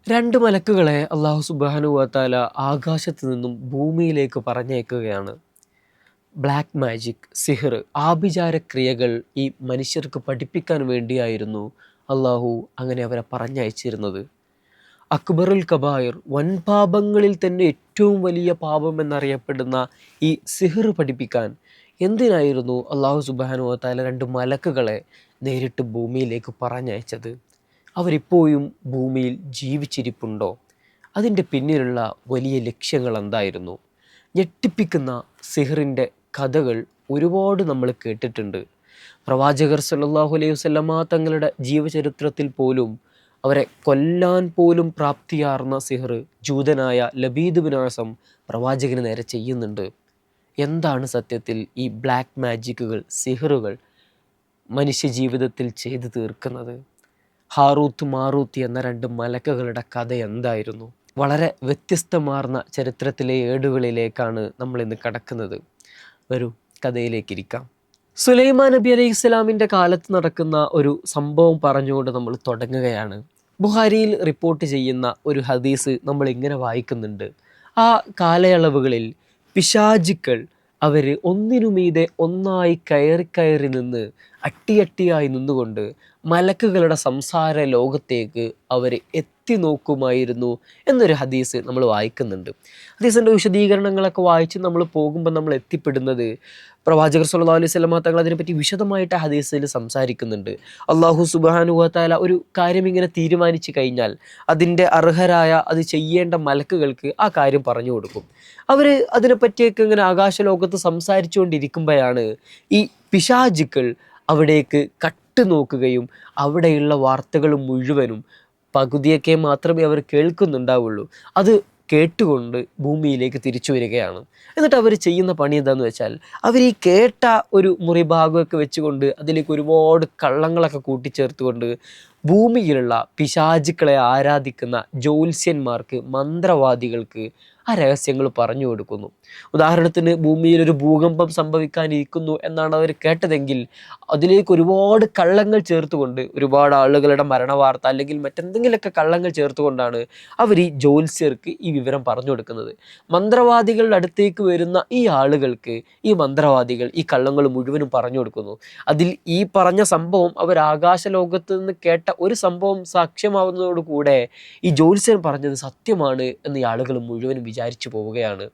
രണ്ട് മലക്കുകളെ അള്ളാഹു സുബ്ഹാനഹു വ തആല ആകാശത്ത് നിന്നും ഭൂമിയിലേക്ക് പറഞ്ഞയക്കുകയാണ്. ബ്ലാക്ക് മാജിക്, സിഹ്ർ, ആഭിചാര ക്രിയകൾ ഈ മനുഷ്യർക്ക് പഠിപ്പിക്കാൻ വേണ്ടിയായിരുന്നു അള്ളാഹു അങ്ങനെ അവരെ പറഞ്ഞയച്ചിരുന്നത്. അക്ബറുൽ കബായിർ, വൻപാപങ്ങളിൽ തന്നെ ഏറ്റവും വലിയ പാപം എന്നറിയപ്പെടുന്ന ഈ സിഹ്ർ പഠിപ്പിക്കാൻ എന്തിനായിരുന്നു അള്ളാഹു സുബ്ഹാനഹു വ തആല രണ്ട് മലക്കുകളെ നേരിട്ട് ഭൂമിയിലേക്ക് പറഞ്ഞയച്ചത്? അവരിപ്പോഴും ഭൂമിയിൽ ജീവിച്ചിരിപ്പുണ്ടോ? അതിൻ്റെ പിന്നിലുള്ള വലിയ ലക്ഷ്യങ്ങൾ എന്തായിരുന്നു? ഞെട്ടിപ്പിക്കുന്ന സിഹ്റിൻ്റെ കഥകൾ ഒരുപാട് നമ്മൾ കേട്ടിട്ടുണ്ട്. പ്രവാചകർ സല്ലല്ലാഹു അലൈഹി വസല്ലമ തങ്ങളുടെ ജീവചരിത്രത്തിൽ പോലും അവരെ കൊല്ലാൻ പോലും പ്രാപ്തിയാർന്ന സിഹ്ർ ജൂതനായ ലബീദ് ബിൻ അസം പ്രവാചകന് നേരെ ചെയ്യുന്നുണ്ട്. എന്താണ് സത്യത്തിൽ ഈ ബ്ലാക്ക് മാജിക്കുകൾ, സിഹ്റുകൾ മനുഷ്യ ജീവിതത്തിൽ ചെയ്തു തീർക്കുന്നത്? ഹാറൂത്ത് മാറൂത്ത് എന്ന രണ്ട് മലക്കുകളുടെ കഥ എന്തായിരുന്നു? വളരെ വ്യത്യസ്തമാർന്ന ചരിത്രത്തിലെ ഏടുകളിലേക്കാണ് നമ്മൾ ഇന്ന് കടക്കുന്നത്. വരൂ, കഥയിലേക്കിരിക്കാം. സുലൈമാൻ നബി അലൈഹി ഇസ്ലാമിൻ്റെ കാലത്ത് നടക്കുന്ന ഒരു സംഭവം പറഞ്ഞുകൊണ്ട് നമ്മൾ തുടങ്ങുകയാണ്. ബുഖാരിയിൽ റിപ്പോർട്ട് ചെയ്യുന്ന ഒരു ഹദീസ് നമ്മൾ ഇങ്ങനെ വായിക്കുന്നുണ്ട്. ആ കാലയളവുകളിൽ പിശാചുക്കൾ അവർ ഒന്നിനുമീതെ ഒന്നായി കയറി കയറി നിന്ന് അട്ടിയട്ടിയായി നിന്നുകൊണ്ട് മലക്കുകളുടെ സംസാര ലോകത്തേക്ക് അവർ എത്തി നോക്കുമായിരുന്നു എന്നൊരു ഹദീസ് നമ്മൾ വായിക്കുന്നുണ്ട്. ഹദീസിൻ്റെ വിശദീകരണങ്ങളൊക്കെ വായിച്ച് നമ്മൾ പോകുമ്പോൾ നമ്മൾ എത്തിപ്പെടുന്നത് പ്രവാചകർ സല്ലല്ലാഹു അലൈഹി വസല്ലമ തങ്ങൾ അതിനെപ്പറ്റി വിശദമായിട്ട് ഹദീസിൽ സംസാരിക്കുന്നുണ്ട്. അള്ളാഹു സുബ്ഹാനഹു വ തആല ഒരു കാര്യം ഇങ്ങനെ തീരുമാനിച്ചു കഴിഞ്ഞാൽ അതിൻ്റെ അർഹരായ അത് ചെയ്യേണ്ട മലക്കുകൾക്ക് ആ കാര്യം പറഞ്ഞു കൊടുക്കും. അവർ അതിനെപ്പറ്റിയൊക്കെ ഇങ്ങനെ ആകാശലോകത്ത് സംസാരിച്ചു കൊണ്ടിരിക്കുമ്പോഴാണ് ഈ പിശാചുക്കൾ അവിടേക്ക് നോക്കുകയും അവിടെയുള്ള വാർത്തകൾ മുഴുവനും പകുതിയൊക്കെ മാത്രമേ അവർ കേൾക്കുന്നുണ്ടാവുള്ളൂ. അത് കേട്ടുകൊണ്ട് ഭൂമിയിലേക്ക് തിരിച്ചു വരികയാണ്. എന്നിട്ട് അവർ ചെയ്യുന്ന പണി എന്താണെന്ന് വെച്ചാൽ അവർ ഈ കേട്ട ഒരു മുറിഭാഗമൊക്കെ വെച്ചുകൊണ്ട് അതിലേക്ക് ഒരുപാട് കള്ളങ്ങളൊക്കെ കൂട്ടിച്ചേർത്തുകൊണ്ട് ഭൂമിയിലുള്ള പിശാചുക്കളെ ആരാധിക്കുന്ന ജ്യോത്സ്യന്മാർക്ക്, മന്ത്രവാദികൾക്ക് ആ രഹസ്യങ്ങൾ പറഞ്ഞു കൊടുക്കുന്നു. ഉദാഹരണത്തിന് ഭൂമിയിൽ ഒരു ഭൂകമ്പം സംഭവിക്കാനിരിക്കുന്നു എന്നാണ് അവർ കേട്ടതെങ്കിൽ അതിലേക്ക് ഒരുപാട് കള്ളങ്ങൾ ചേർത്തുകൊണ്ട്, ഒരുപാട് ആളുകളുടെ മരണവാർത്ത അല്ലെങ്കിൽ മറ്റെന്തെങ്കിലുമൊക്കെ കള്ളങ്ങൾ ചേർത്തുകൊണ്ടാണ് അവർ ഈ ജ്യോത്സ്യർക്ക് ഈ വിവരം പറഞ്ഞു കൊടുക്കുന്നത്. മന്ത്രവാദികളുടെ അടുത്തേക്ക് വരുന്ന ഈ ആളുകൾക്ക് ഈ മന്ത്രവാദികൾ ഈ കള്ളങ്ങൾ മുഴുവനും പറഞ്ഞു കൊടുക്കുന്നു. അതിൽ ഈ പറഞ്ഞ സംഭവം അവർ ആകാശലോകത്ത് നിന്ന് കേട്ട ഒരു സംഭവം സാക്ഷ്യമാവുന്നതോടുകൂടെ ഈ ജ്യോത്സ്യൻ പറഞ്ഞത് സത്യമാണ് എന്ന് ഈ ആളുകൾ മുഴുവനും വിചാരിച്ചു പോവുകയാണ്.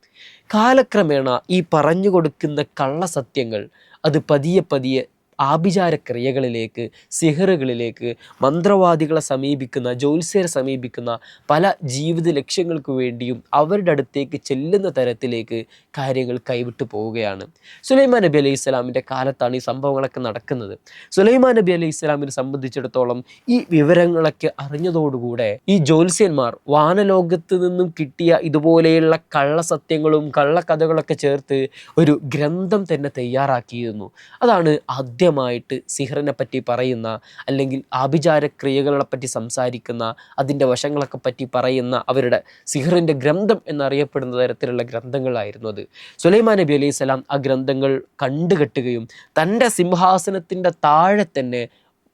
കാലക്രമേണ ഈ പറഞ്ഞു കൊടുക്കുന്ന കള്ളസത്യങ്ങൾ അത് പതിയെ പതിയെ ആഭിചാര ക്രിയകളിലേക്ക്, സിഹറുകളിലേക്ക്, മന്ത്രവാദികളെ സമീപിക്കുന്ന, ജ്യോത്സ്യരെ സമീപിക്കുന്ന പല ജീവിത ലക്ഷ്യങ്ങൾക്ക് വേണ്ടിയും അവരുടെ അടുത്തേക്ക് ചെല്ലുന്ന തരത്തിലേക്ക് കാര്യങ്ങൾ കൈവിട്ടു പോവുകയാണ്. സുലൈമാൻ നബി അലൈഹി ഇസ്ലാമിൻ്റെ കാലത്താണ് ഈ സംഭവങ്ങളൊക്കെ നടക്കുന്നത്. സുലൈമാൻ നബി അലൈഹി ഇസ്ലാമിനെ സംബന്ധിച്ചിടത്തോളം ഈ വിവരങ്ങളൊക്കെ അറിഞ്ഞതോടുകൂടെ ഈ ജ്യോത്സ്യന്മാർ വാനലോകത്ത് നിന്നും കിട്ടിയ ഇതുപോലെയുള്ള കള്ളസത്യങ്ങളും കള്ളക്കഥകളൊക്കെ ചേർത്ത് ഒരു ഗ്രന്ഥം തന്നെ തയ്യാറാക്കിയിരുന്നു. അതാണ് ആദ്യമായിട്ട് സിഹ്റിനെ പറ്റി പറയുന്ന, അല്ലെങ്കിൽ ആഭിചാര ക്രിയകളെ പറ്റി സംസാരിക്കുന്ന, അതിൻ്റെ വശങ്ങളൊക്കെ പറ്റി പറയുന്ന അവരുടെ സിഹ്റിൻ്റെ ഗ്രന്ഥം എന്നറിയപ്പെടുന്ന തരത്തിലുള്ള ഗ്രന്ഥങ്ങളായിരുന്നു അത്. സുലൈമാൻ നബി അലൈഹി സ്വലാം ആ ഗ്രന്ഥങ്ങൾ കണ്ടുകെട്ടുകയും തൻ്റെ സിംഹാസനത്തിൻ്റെ താഴെ തന്നെ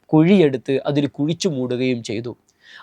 കുഴിയെടുത്ത് അതിൽ കുഴിച്ചു മൂടുകയും ചെയ്തു.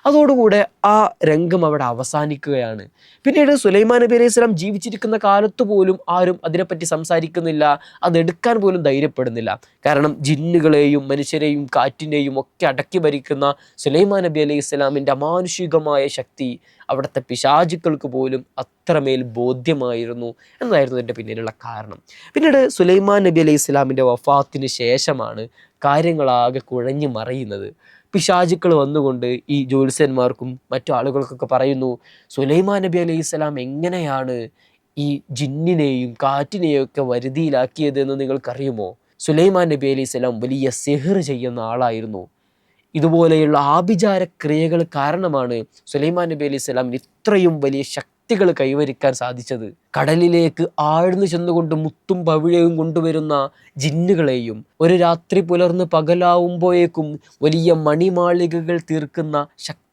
അതോടുകൂടെ ആ രംഗം അവിടെ അവസാനിക്കുകയാണ്. പിന്നീട് സുലൈമാൻ നബി അലൈഹി സ്വലാം ജീവിച്ചിരിക്കുന്ന കാലത്ത് പോലും ആരും അതിനെപ്പറ്റി സംസാരിക്കുന്നില്ല, അതെടുക്കാൻ പോലും ധൈര്യപ്പെടുന്നില്ല. കാരണം ജിന്നുകളെയും മനുഷ്യരെയും കാറ്റിനെയും ഒക്കെ അടക്കി ഭരിക്കുന്ന സുലൈമാൻ നബി അലൈഹി സ്വലാമിൻ്റെ അമാനുഷികമായ ശക്തി അവിടുത്തെ പിശാചുക്കൾക്ക് പോലും അത്രമേൽ ബോധ്യമായിരുന്നു എന്നതായിരുന്നു ഇതിൻ്റെ പിന്നിലുള്ള കാരണം. പിന്നീട് സുലൈമാൻ നബി അലൈഹി സ്വലാമിൻ്റെ വഫാത്തിന് ശേഷമാണ് കാര്യങ്ങളാകെ കുഴഞ്ഞു മറിയുന്നത്. പിശാചുക്കൾ വന്നുകൊണ്ട് ഈ ജ്യോത്സ്യന്മാർക്കും മറ്റു ആളുകൾക്കൊക്കെ പറയുന്നു, സുലൈമാൻ നബി അലൈഹി സ്വലാം എങ്ങനെയാണ് ഈ ജിന്നിനെയും കാറ്റിനെയും ഒക്കെ വരുതിയിലാക്കിയതെന്ന് നിങ്ങൾക്കറിയുമോ? സുലൈമാൻ നബി അലൈഹി സ്വലാം വലിയ സിഹ്ർ ചെയ്യുന്ന ആളായിരുന്നു. ഇതുപോലെയുള്ള ആഭിചാര ക്രിയകൾ കാരണമാണ് സുലൈമാൻ നബി അലൈഹി സ്വലാമിന് ഇത്രയും വലിയ ശക്തികൾ കൈവരിക്കാൻ സാധിച്ചത്. കടലിലേക്ക് ആഴ്ന്നു ചെന്നുകൊണ്ട് മുത്തും പവിഴയും കൊണ്ടുവരുന്ന ജിന്നുകളെയും ഒരു രാത്രി പുലർന്ന് പകലാവുമ്പോഴേക്കും വലിയ മണിമാളികകൾ തീർക്കുന്ന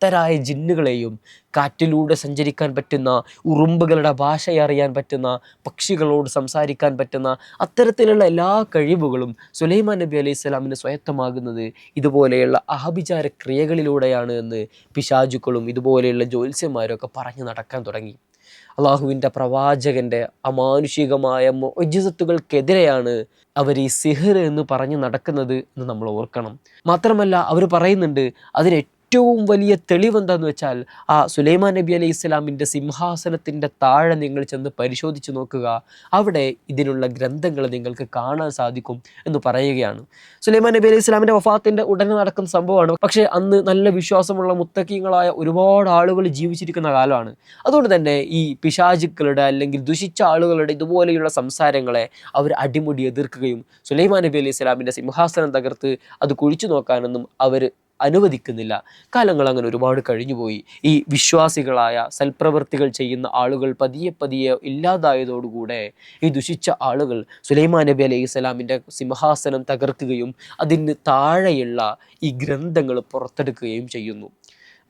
ശക്തരായ ജിന്നുകളെയും, കാറ്റിലൂടെ സഞ്ചരിക്കാൻ പറ്റുന്ന, ഉറുമ്പുകളുടെ ഭാഷ അറിയാൻ പറ്റുന്ന, പക്ഷികളോട് സംസാരിക്കാൻ പറ്റുന്ന അത്തരത്തിലുള്ള എല്ലാ കഴിവുകളും സുലൈമാൻ നബി അലൈഹി സ്വലാമിന് സ്വായത്തമാകുന്നത് ഇതുപോലെയുള്ള ആഭിചാര ക്രിയകളിലൂടെയാണ് എന്ന് പിശാചുക്കളും ഇതുപോലെയുള്ള ജ്യോത്സ്യന്മാരും ഒക്കെ പറഞ്ഞു നടക്കാൻ തുടങ്ങി. അള്ളാഹുവിൻ്റെ പ്രവാചകൻ്റെ അമാനുഷികമായ മുഅ്ജിസത്തുകൾക്കെതിരെയാണ് അവർ ഈ സിഹർ എന്ന് പറഞ്ഞ് നടക്കുന്നത് എന്ന് നമ്മൾ ഓർക്കണം. മാത്രമല്ല അവർ പറയുന്നുണ്ട് അതിന് ഏറ്റവും വലിയ തെളിവെന്താന്ന് വെച്ചാൽ ആ സുലൈമാൻ നബി അലൈഹി ഇസ്ലാമിൻ്റെ സിംഹാസനത്തിൻ്റെ താഴെ നിങ്ങൾ ചെന്ന് പരിശോധിച്ച് നോക്കുക, അവിടെ ഇതിനുള്ള ഗ്രന്ഥങ്ങൾ നിങ്ങൾക്ക് കാണാൻ സാധിക്കും എന്ന് പറയുകയാണ്. സുലൈമാൻ നബി അലൈഹി ഇസ്ലാമിൻ്റെ വഫാത്തിൻ്റെ ഉടനെ നടക്കുന്ന സംഭവമാണ്. പക്ഷേ അന്ന് നല്ല വിശ്വാസമുള്ള മുത്തക്കീങ്ങളായ ഒരുപാട് ആളുകൾ ജീവിച്ചിരിക്കുന്ന കാലമാണ്. അതുകൊണ്ട് തന്നെ ഈ പിശാചുക്കളുടെ അല്ലെങ്കിൽ ദുഷിച്ച ആളുകളുടെ ഇതുപോലെയുള്ള സംസാരങ്ങളെ അവർ അടിമുടി എതിർക്കുകയും സുലൈമാൻ നബി അലൈഹി ഇസ്ലാമിൻ്റെ സിംഹാസനം തകർത്ത് അത് കുഴിച്ചു നോക്കാനൊന്നും അവർ അനുവദിക്കുന്നില്ല. കാലങ്ങൾ അങ്ങനെ ഒരുപാട് കഴിഞ്ഞുപോയി. ഈ വിശ്വാസികളായ സൽപ്രവൃത്തികൾ ചെയ്യുന്ന ആളുകൾ പതിയെ പതിയെ ഇല്ലാതായതോടുകൂടെ ഈ ദുഷിച്ച ആളുകൾ സുലൈമാൻ നബി അലൈഹി സ്വലാമിൻ്റെ സിംഹാസനം തകർക്കുകയും അതിന് താഴെയുള്ള ഈ ഗ്രന്ഥങ്ങൾ പുറത്തെടുക്കുകയും ചെയ്യുന്നു.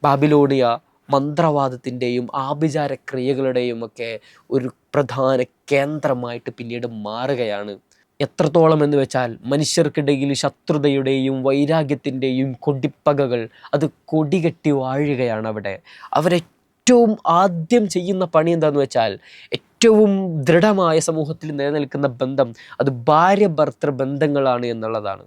ബാബിലോണിയ മന്ത്രവാദത്തിൻ്റെയും ആഭിചാര ക്രിയകളുടെയും ഒക്കെ ഒരു പ്രധാന കേന്ദ്രമായിട്ട് പിന്നീട് മാറുകയാണ്. എത്രത്തോളം എന്ന് വെച്ചാൽ മനുഷ്യർക്കിടയിൽ ശത്രുതയുടെയും വൈരാഗ്യത്തിൻ്റെയും കൊടിപ്പകകൾ അത് കൊടികെട്ടി വാഴുകയാണ് അവിടെ. അവരേറ്റവും ആദ്യം ചെയ്യുന്ന പണി എന്താണെന്ന് വെച്ചാൽ ഏറ്റവും ദൃഢമായ സമൂഹത്തിൽ നിലനിൽക്കുന്ന ബന്ധം അത് ഭാര്യ ഭർത്തൃ ബന്ധങ്ങളാണ് എന്നുള്ളതാണ്.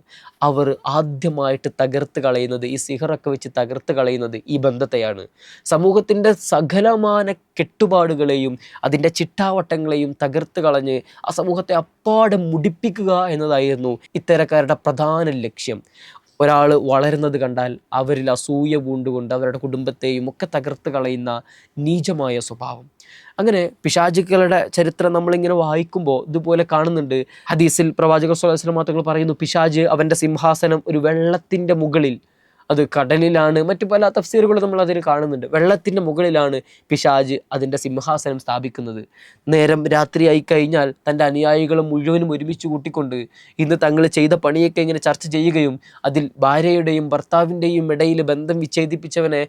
അവർ ആദ്യമായിട്ട് തകർത്ത് കളയുന്നത്, ഈ സിഹറൊക്കെ വെച്ച് തകർത്ത് കളയുന്നത് ഈ ബന്ധത്തെയാണ്. സമൂഹത്തിൻ്റെ സകലമാന കെട്ടുപാടുകളെയും അതിൻ്റെ ചിട്ടാവട്ടങ്ങളെയും തകർത്ത് കളഞ്ഞ് ആ സമൂഹത്തെ അപ്പാടെ മുടിപ്പിക്കുക എന്നതായിരുന്നു ഇത്തരക്കാരുടെ പ്രധാന ലക്ഷ്യം. ഒരാൾ വളരുന്നത് കണ്ടാൽ അവരിൽ അസൂയ പൂണ്ടുകൊണ്ട് അവരുടെ കുടുംബത്തെയും ഒക്കെ തകർത്ത് കളയുന്ന നീചമായ സ്വഭാവം. അങ്ങനെ പിശാചുക്കളുടെ ചരിത്രം നമ്മളിങ്ങനെ വായിക്കുമ്പോൾ ഇതുപോലെ കാണുന്നുണ്ട്. ഹദീസിൽ പ്രവാചകർ സ്വല്ലല്ലാഹു അലൈഹി വസല്ലം തങ്ങൾ പറയുന്നു, പിശാച് അവൻ്റെ സിംഹാസനം ഒരു വെള്ളത്തിൻ്റെ മുകളിൽ, അത് കടലിലാണ്, മറ്റു പല തഫ്സീറുകളും നമ്മൾ അതിന് കാണുന്നുണ്ട്, വെള്ളത്തിൻ്റെ മുകളിലാണ് പിശാച് അതിൻ്റെ സിംഹാസനം സ്ഥാപിക്കുന്നത്. നേരം രാത്രിയായി കഴിഞ്ഞാൽ തൻ്റെ അനുയായികളും മുഴുവനും ഒരുമിച്ച് കൂട്ടിക്കൊണ്ട് ഇന്ന് തങ്ങൾ ചെയ്ത പണിയൊക്കെ ഇങ്ങനെ ചർച്ച ചെയ്യുകയും അതിൽ ഭാര്യയുടെയും ഭർത്താവിൻ്റെയും ഇടയിൽ ബന്ധം വിച്ഛേദിപ്പിച്ചവനെ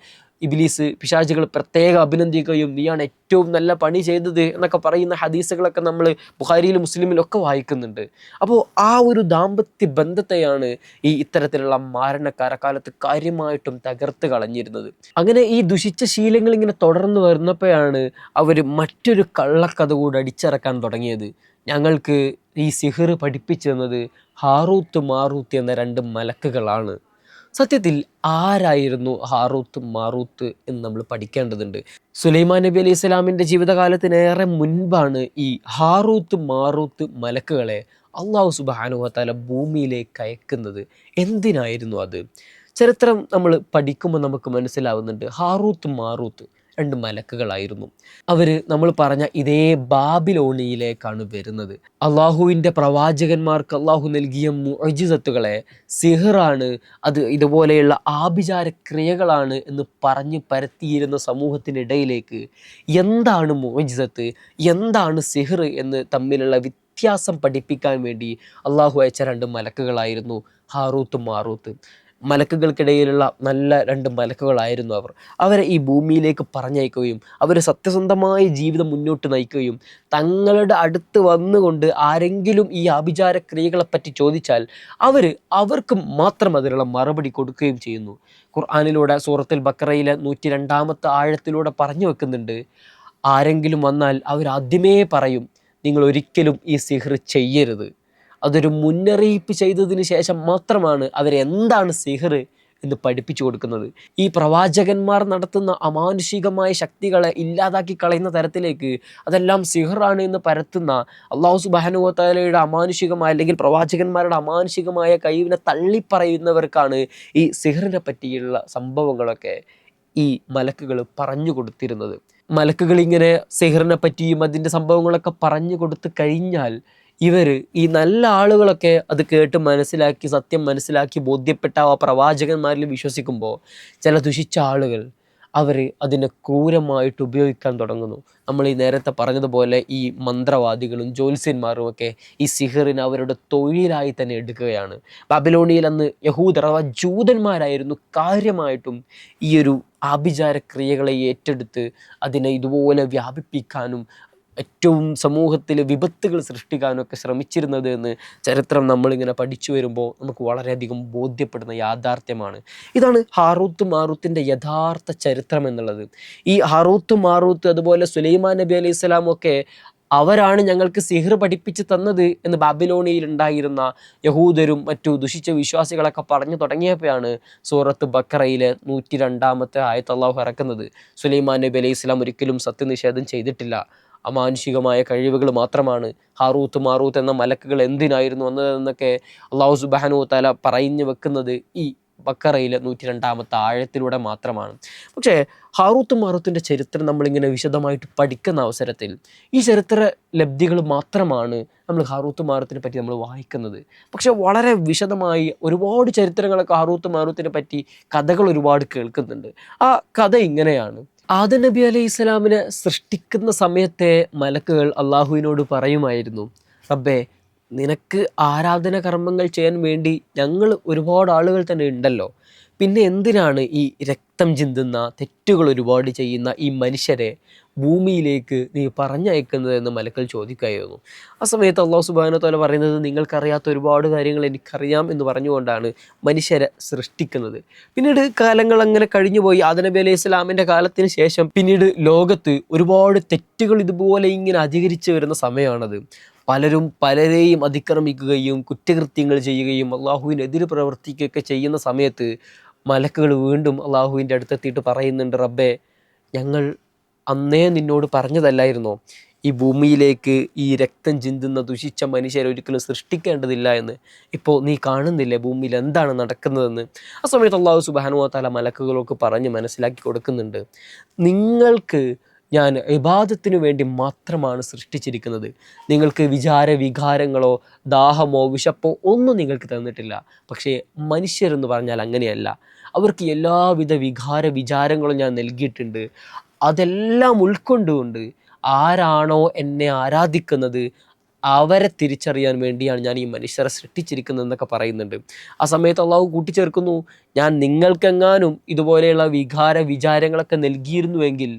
ഇബ്ലീസ് പിശാചുകൾ പ്രത്യേകം അഭിനന്ദിക്കുകയും നീയാണ് ഏറ്റവും നല്ല പണി ചെയ്തത് എന്നൊക്കെ പറയുന്ന ഹദീസുകളൊക്കെ നമ്മൾ ബുഖാരിയിലും മുസ്ലിമിലും ഒക്കെ വായിക്കുന്നുണ്ട്. അപ്പോൾ ആ ഒരു ദാമ്പത്യ ബന്ധത്തെയാണ് ഈ ഇത്തരത്തിലുള്ള മാരണക്കാരക്കാലത്ത് കാര്യമായിട്ടും തകർത്ത് കളഞ്ഞിരുന്നത്. അങ്ങനെ ഈ ദുഷിച്ച ശീലങ്ങൾ ഇങ്ങനെ തുടർന്ന് വരുന്നപ്പോഴാണ് അവർ മറ്റൊരു കള്ളക്കഥ കൂടെ അടിച്ചിറക്കാൻ തുടങ്ങിയത്. ഞങ്ങൾക്ക് ഈ സിഹർ പഠിപ്പിച്ചു തന്നത് ഹാറൂത്ത് മാറൂത്ത് എന്ന 2 മലക്കുകളാണ്. സത്യത്തിൽ ആരായിരുന്നു ഹാറൂത്ത് മാറൂത്ത് എന്ന് നമ്മൾ പഠിക്കേണ്ടതുണ്ട്. സുലൈമാൻ നബി അലൈഹി സ്വലാമിൻ്റെ ജീവിതകാലത്തിനേറെ മുൻപാണ് ഈ ഹാറൂത്ത് മാറൂത്ത് മലക്കുകളെ അള്ളാഹു സുബ്ഹാനഹു വ തആല ഭൂമിയിലേക്ക് അയക്കുന്നത്. എന്തിനായിരുന്നു അത്? ചരിത്രം നമ്മൾ പഠിക്കുമ്പോൾ നമുക്ക് മനസ്സിലാവുന്നുണ്ട്. ഹാറൂത്ത് മാറൂത്ത് 2 മലക്കുകളായിരുന്നു. അവർ നമ്മൾ പറഞ്ഞ ഇതേ ബാബിലോണിയിലേക്കാണ് വരുന്നത്. അള്ളാഹുവിൻ്റെ പ്രവാചകന്മാർക്ക് അള്ളാഹു നൽകിയ മുഅ്ജിസത്തുകളെ സിഹറാണ്, അത് ഇതുപോലെയുള്ള ആഭിചാര ക്രിയകളാണ് എന്ന് പറഞ്ഞ് പരത്തിയിരുന്ന സമൂഹത്തിനിടയിലേക്ക് എന്താണ് മുഅ്ജിസത്ത്, എന്താണ് സിഹർ എന്ന് തമ്മിലുള്ള വ്യത്യാസം പഠിപ്പിക്കാൻ വേണ്ടി അള്ളാഹു അയച്ച 2 മലക്കുകളായിരുന്നു ഹാറൂത്ത് മാറൂത്ത്. മലക്കുകൾക്കിടയിലുള്ള നല്ല 2 മലക്കുകളായിരുന്നു അവർ. അവരെ ഈ ഭൂമിയിലേക്ക് പറഞ്ഞയക്കുകയും അവർ സത്യസന്ധമായ ജീവിതം മുന്നോട്ട് നയിക്കുകയും തങ്ങളുടെ അടുത്ത് വന്നുകൊണ്ട് ആരെങ്കിലും ഈ ആഭിചാര ക്രിയകളെപ്പറ്റി ചോദിച്ചാൽ അവർക്ക് മാത്രം അതിനുള്ള മറുപടി കൊടുക്കുകയും ചെയ്യുന്നു. ഖുർആനിലൂടെ സൂറത്തുൽ ബഖറയിലെ 102-ാമത്തെ ആയത്തിലൂടെ പറഞ്ഞു വെക്കുന്നുണ്ട്, ആരെങ്കിലും വന്നാൽ അവരാദ്യമേ പറയും നിങ്ങൾ ഒരിക്കലും ഈ സിഹർ ചെയ്യരുത്. അതൊരു മുന്നറിയിപ്പ് ചെയ്തതിന് ശേഷം മാത്രമാണ് അവരെന്താണ് സിഹർ എന്ന് പഠിപ്പിച്ചു കൊടുക്കുന്നത്. ഈ പ്രവാചകന്മാർ നടത്തുന്ന അമാനുഷികമായ ശക്തികളെ ഇല്ലാതാക്കി കളയുന്ന തരത്തിലേക്ക് അതെല്ലാം സിഹറാണ് എന്ന് പരത്തുന്ന അള്ളാഹു സുബ്ഹാനഹു വ തആലയുടെ അമാനുഷികമായ അല്ലെങ്കിൽ പ്രവാചകന്മാരുടെ അമാനുഷികമായ കഴിവിനെ തള്ളിപ്പറയുന്നവർക്കാണ് ഈ സിഹറിനെ പറ്റിയുള്ള സംഭവങ്ങളൊക്കെ ഈ മലക്കുകൾ പറഞ്ഞു കൊടുത്തിരുന്നത്. മലക്കുകൾ ഇങ്ങനെ സിഹറിനെ പറ്റിയും അതിൻ്റെ സംഭവങ്ങളൊക്കെ പറഞ്ഞു കൊടുത്തു കഴിഞ്ഞാൽ ഈ നല്ല ആളുകളൊക്കെ അത് കേട്ട് മനസ്സിലാക്കി സത്യം മനസ്സിലാക്കി ബോധ്യപ്പെട്ട ആ പ്രവാചകന്മാരിൽ വിശ്വസിക്കുമ്പോൾ ചില ദുഷിച്ച ആളുകൾ അതിനെ ക്രൂരമായിട്ട് ഉപയോഗിക്കാൻ തുടങ്ങുന്നു. നമ്മൾ ഈ നേരത്തെ പറഞ്ഞതുപോലെ ഈ മന്ത്രവാദികളും ജ്യോത്സ്യന്മാരും ഒക്കെ ഈ സിഹറിനെ അവരുടെ തൊഴിലായി തന്നെ എടുക്കുകയാണ്. ബാബിലോണിയയിൽ അന്ന് യഹൂദർ അഥവാ ജൂതന്മാരായിരുന്നു കാര്യമായിട്ടും ഈ ഒരു ആഭിചാര ക്രിയകളെ ഏറ്റെടുത്ത് അതിനെ ഇതുപോലെ വ്യാപിപ്പിക്കാനും ഏറ്റവും സമൂഹത്തിൽ വിപത്തുകൾ സൃഷ്ടിക്കാനൊക്കെ ശ്രമിച്ചിരുന്നത് എന്ന് ചരിത്രം നമ്മളിങ്ങനെ പഠിച്ചു വരുമ്പോൾ നമുക്ക് വളരെയധികം ബോധ്യപ്പെടുന്ന യാഥാർത്ഥ്യമാണ്. ഇതാണ് ഹാറൂത്ത് മാറൂത്തിൻ്റെ യഥാർത്ഥ ചരിത്രം എന്നുള്ളത്. ഈ ഹാറൂത്ത് മാറൂത്ത് അതുപോലെ സുലൈമാൻ നബി അലൈഹി സ്വലാമൊക്കെ അവരാണ് ഞങ്ങൾക്ക് സിഹ്ർ പഠിപ്പിച്ച് തന്നത് എന്ന് ബാബിലോണിയയിൽ ഉണ്ടായിരുന്ന യഹൂദരും മറ്റു ദുഷിച്ച വിശ്വാസികളൊക്കെ പറഞ്ഞു തുടങ്ങിയപ്പോഴാണ് സൂറത്ത് ബക്കറയിലെ 102 ആയത്ത് അള്ളാഹു ഇറക്കുന്നത്. സുലൈമാൻ നബി അലൈഹി സ്വലാം ഒരിക്കലും സത്യനിഷേധം ചെയ്തിട്ടില്ല. അമാനുഷികമായ കഴിവുകൾ മാത്രമാണ്. ഹാറൂത്ത് മാറൂത്ത് എന്ന മലക്കുകൾ എന്തിനായിരുന്നു വന്നതെന്നൊക്കെ അള്ളാഹു സുബ്ഹാനഹു വ തആല പറഞ്ഞു വെക്കുന്നത് ഈ ബക്കറയിലെ 102 ആയത്തിലൂടെ മാത്രമാണ്. പക്ഷേ ഹാറൂത്ത് മാറൂത്തിൻ്റെ ചരിത്രം നമ്മളിങ്ങനെ വിശദമായിട്ട് പഠിക്കുന്ന അവസരത്തിൽ ഈ ചരിത്ര ലബ്ധികൾ മാത്രമാണ് നമ്മൾ ഹാറൂത്ത് മാറൂത്തിനെ പറ്റി നമ്മൾ വായിക്കുന്നത്. പക്ഷെ വളരെ വിശദമായി ഒരുപാട് ചരിത്രങ്ങളൊക്കെ ഹാറൂത്ത് മാറൂത്തിനെ പറ്റി കഥകൾ ഒരുപാട് കേൾക്കുന്നുണ്ട്. ആ കഥ ഇങ്ങനെയാണ്. ആദം നബി അലൈഹി ഇസ്ലാമിനെ സൃഷ്ടിക്കുന്ന സമയത്തെ മലക്കുകൾ അള്ളാഹുവിനോട് പറയുമായിരുന്നു, റബ്ബേ, നിനക്ക് ആരാധന കർമ്മങ്ങൾ ചെയ്യാൻ വേണ്ടി ഞങ്ങൾ ഒരുപാട് ആളുകൾ തന്നെ ഉണ്ടല്ലോ, പിന്നെ എന്തിനാണ് ഈ രക്തം ചിന്തുന്ന തെറ്റുകൾ ഒരുപാട് ചെയ്യുന്ന ഈ മനുഷ്യരെ ഭൂമിയിലേക്ക് നീ പറഞ്ഞയക്കുന്നത് എന്ന് മലക്കൾ ചോദിക്കുകയായിരുന്നു. ആ സമയത്ത് അള്ളാഹു സുബ്ഹാനഹു വ തആല പറയുന്നത്, നിങ്ങൾക്കറിയാത്ത ഒരുപാട് കാര്യങ്ങൾ എനിക്കറിയാം എന്ന് പറഞ്ഞുകൊണ്ടാണ് മനുഷ്യരെ സൃഷ്ടിക്കുന്നത്. പിന്നീട് കാലങ്ങൾ അങ്ങനെ കഴിഞ്ഞുപോയി. ആദം നബി അലൈഹി സ്വലാമിൻ്റെ കാലത്തിന് ശേഷം പിന്നീട് ലോകത്ത് ഒരുപാട് തെറ്റുകൾ ഇതുപോലെ ഇങ്ങനെ അധികരിച്ചു വരുന്ന സമയമാണത്. പലരും പലരെയും അതിക്രമിക്കുകയും കുറ്റകൃത്യങ്ങൾ ചെയ്യുകയും അള്ളാഹുവിനെതിരെ പ്രവർത്തിക്കുകയൊക്കെ ചെയ്യുന്ന സമയത്ത് മലക്കുകൾ വീണ്ടും അള്ളാഹുവിൻ്റെ അടുത്തെത്തിയിട്ട് പറയുന്നുണ്ട്, റബ്ബേ, ഞങ്ങൾ അന്നേ നിന്നോട് പറഞ്ഞതല്ലായിരുന്നോ ഈ ഭൂമിയിലേക്ക് ഈ രക്തം ചിന്തുന്ന ദുഷിച്ച മനുഷ്യരെ ഒരിക്കലും സൃഷ്ടിക്കേണ്ടതില്ല എന്ന്? ഇപ്പോൾ നീ കാണുന്നില്ലേ ഭൂമിയിൽ എന്താണ് നടക്കുന്നതെന്ന്? ആ സമയത്ത് അള്ളാഹു സുബ്ഹാനഹു വ തആല മലക്കുകളൊക്കെ പറഞ്ഞ് മനസ്സിലാക്കി കൊടുക്കുന്നുണ്ട്, നിങ്ങൾക്ക് ഞാൻ ഇബാദത്തിനു വേണ്ടി മാത്രമാണ് സൃഷ്ടിച്ചിരിക്കുന്നത്. നിങ്ങൾക്ക് വികാരങ്ങളോ ദാഹമോ വിശപ്പോ ഒന്നും നിങ്ങൾക്ക് തന്നിട്ടില്ല. പക്ഷേ മനുഷ്യരെന്ന് പറഞ്ഞാൽ അങ്ങനെയല്ല. അവർക്ക് എല്ലാവിധ വിചാരങ്ങളും ഞാൻ നൽകിയിട്ടുണ്ട്. അതെല്ലാം ഉൾക്കൊണ്ടുകൊണ്ട് ആരാണോ എന്നെ ആരാധിക്കുന്നത് അവരെ തിരിച്ചറിയാൻ വേണ്ടിയാണ് ഞാൻ ഈ മനുഷ്യരെ സൃഷ്ടിച്ചിരിക്കുന്നത് എന്നൊക്കെ പറയുന്നുണ്ട്. ആ സമയത്ത് അള്ളാഹു കൂട്ടിച്ചേർക്കുന്നു, ഞാൻ നിങ്ങൾക്കെങ്ങാനും ഇതുപോലെയുള്ള വിചാരങ്ങളൊക്കെ നൽകിയിരുന്നുവെങ്കിൽ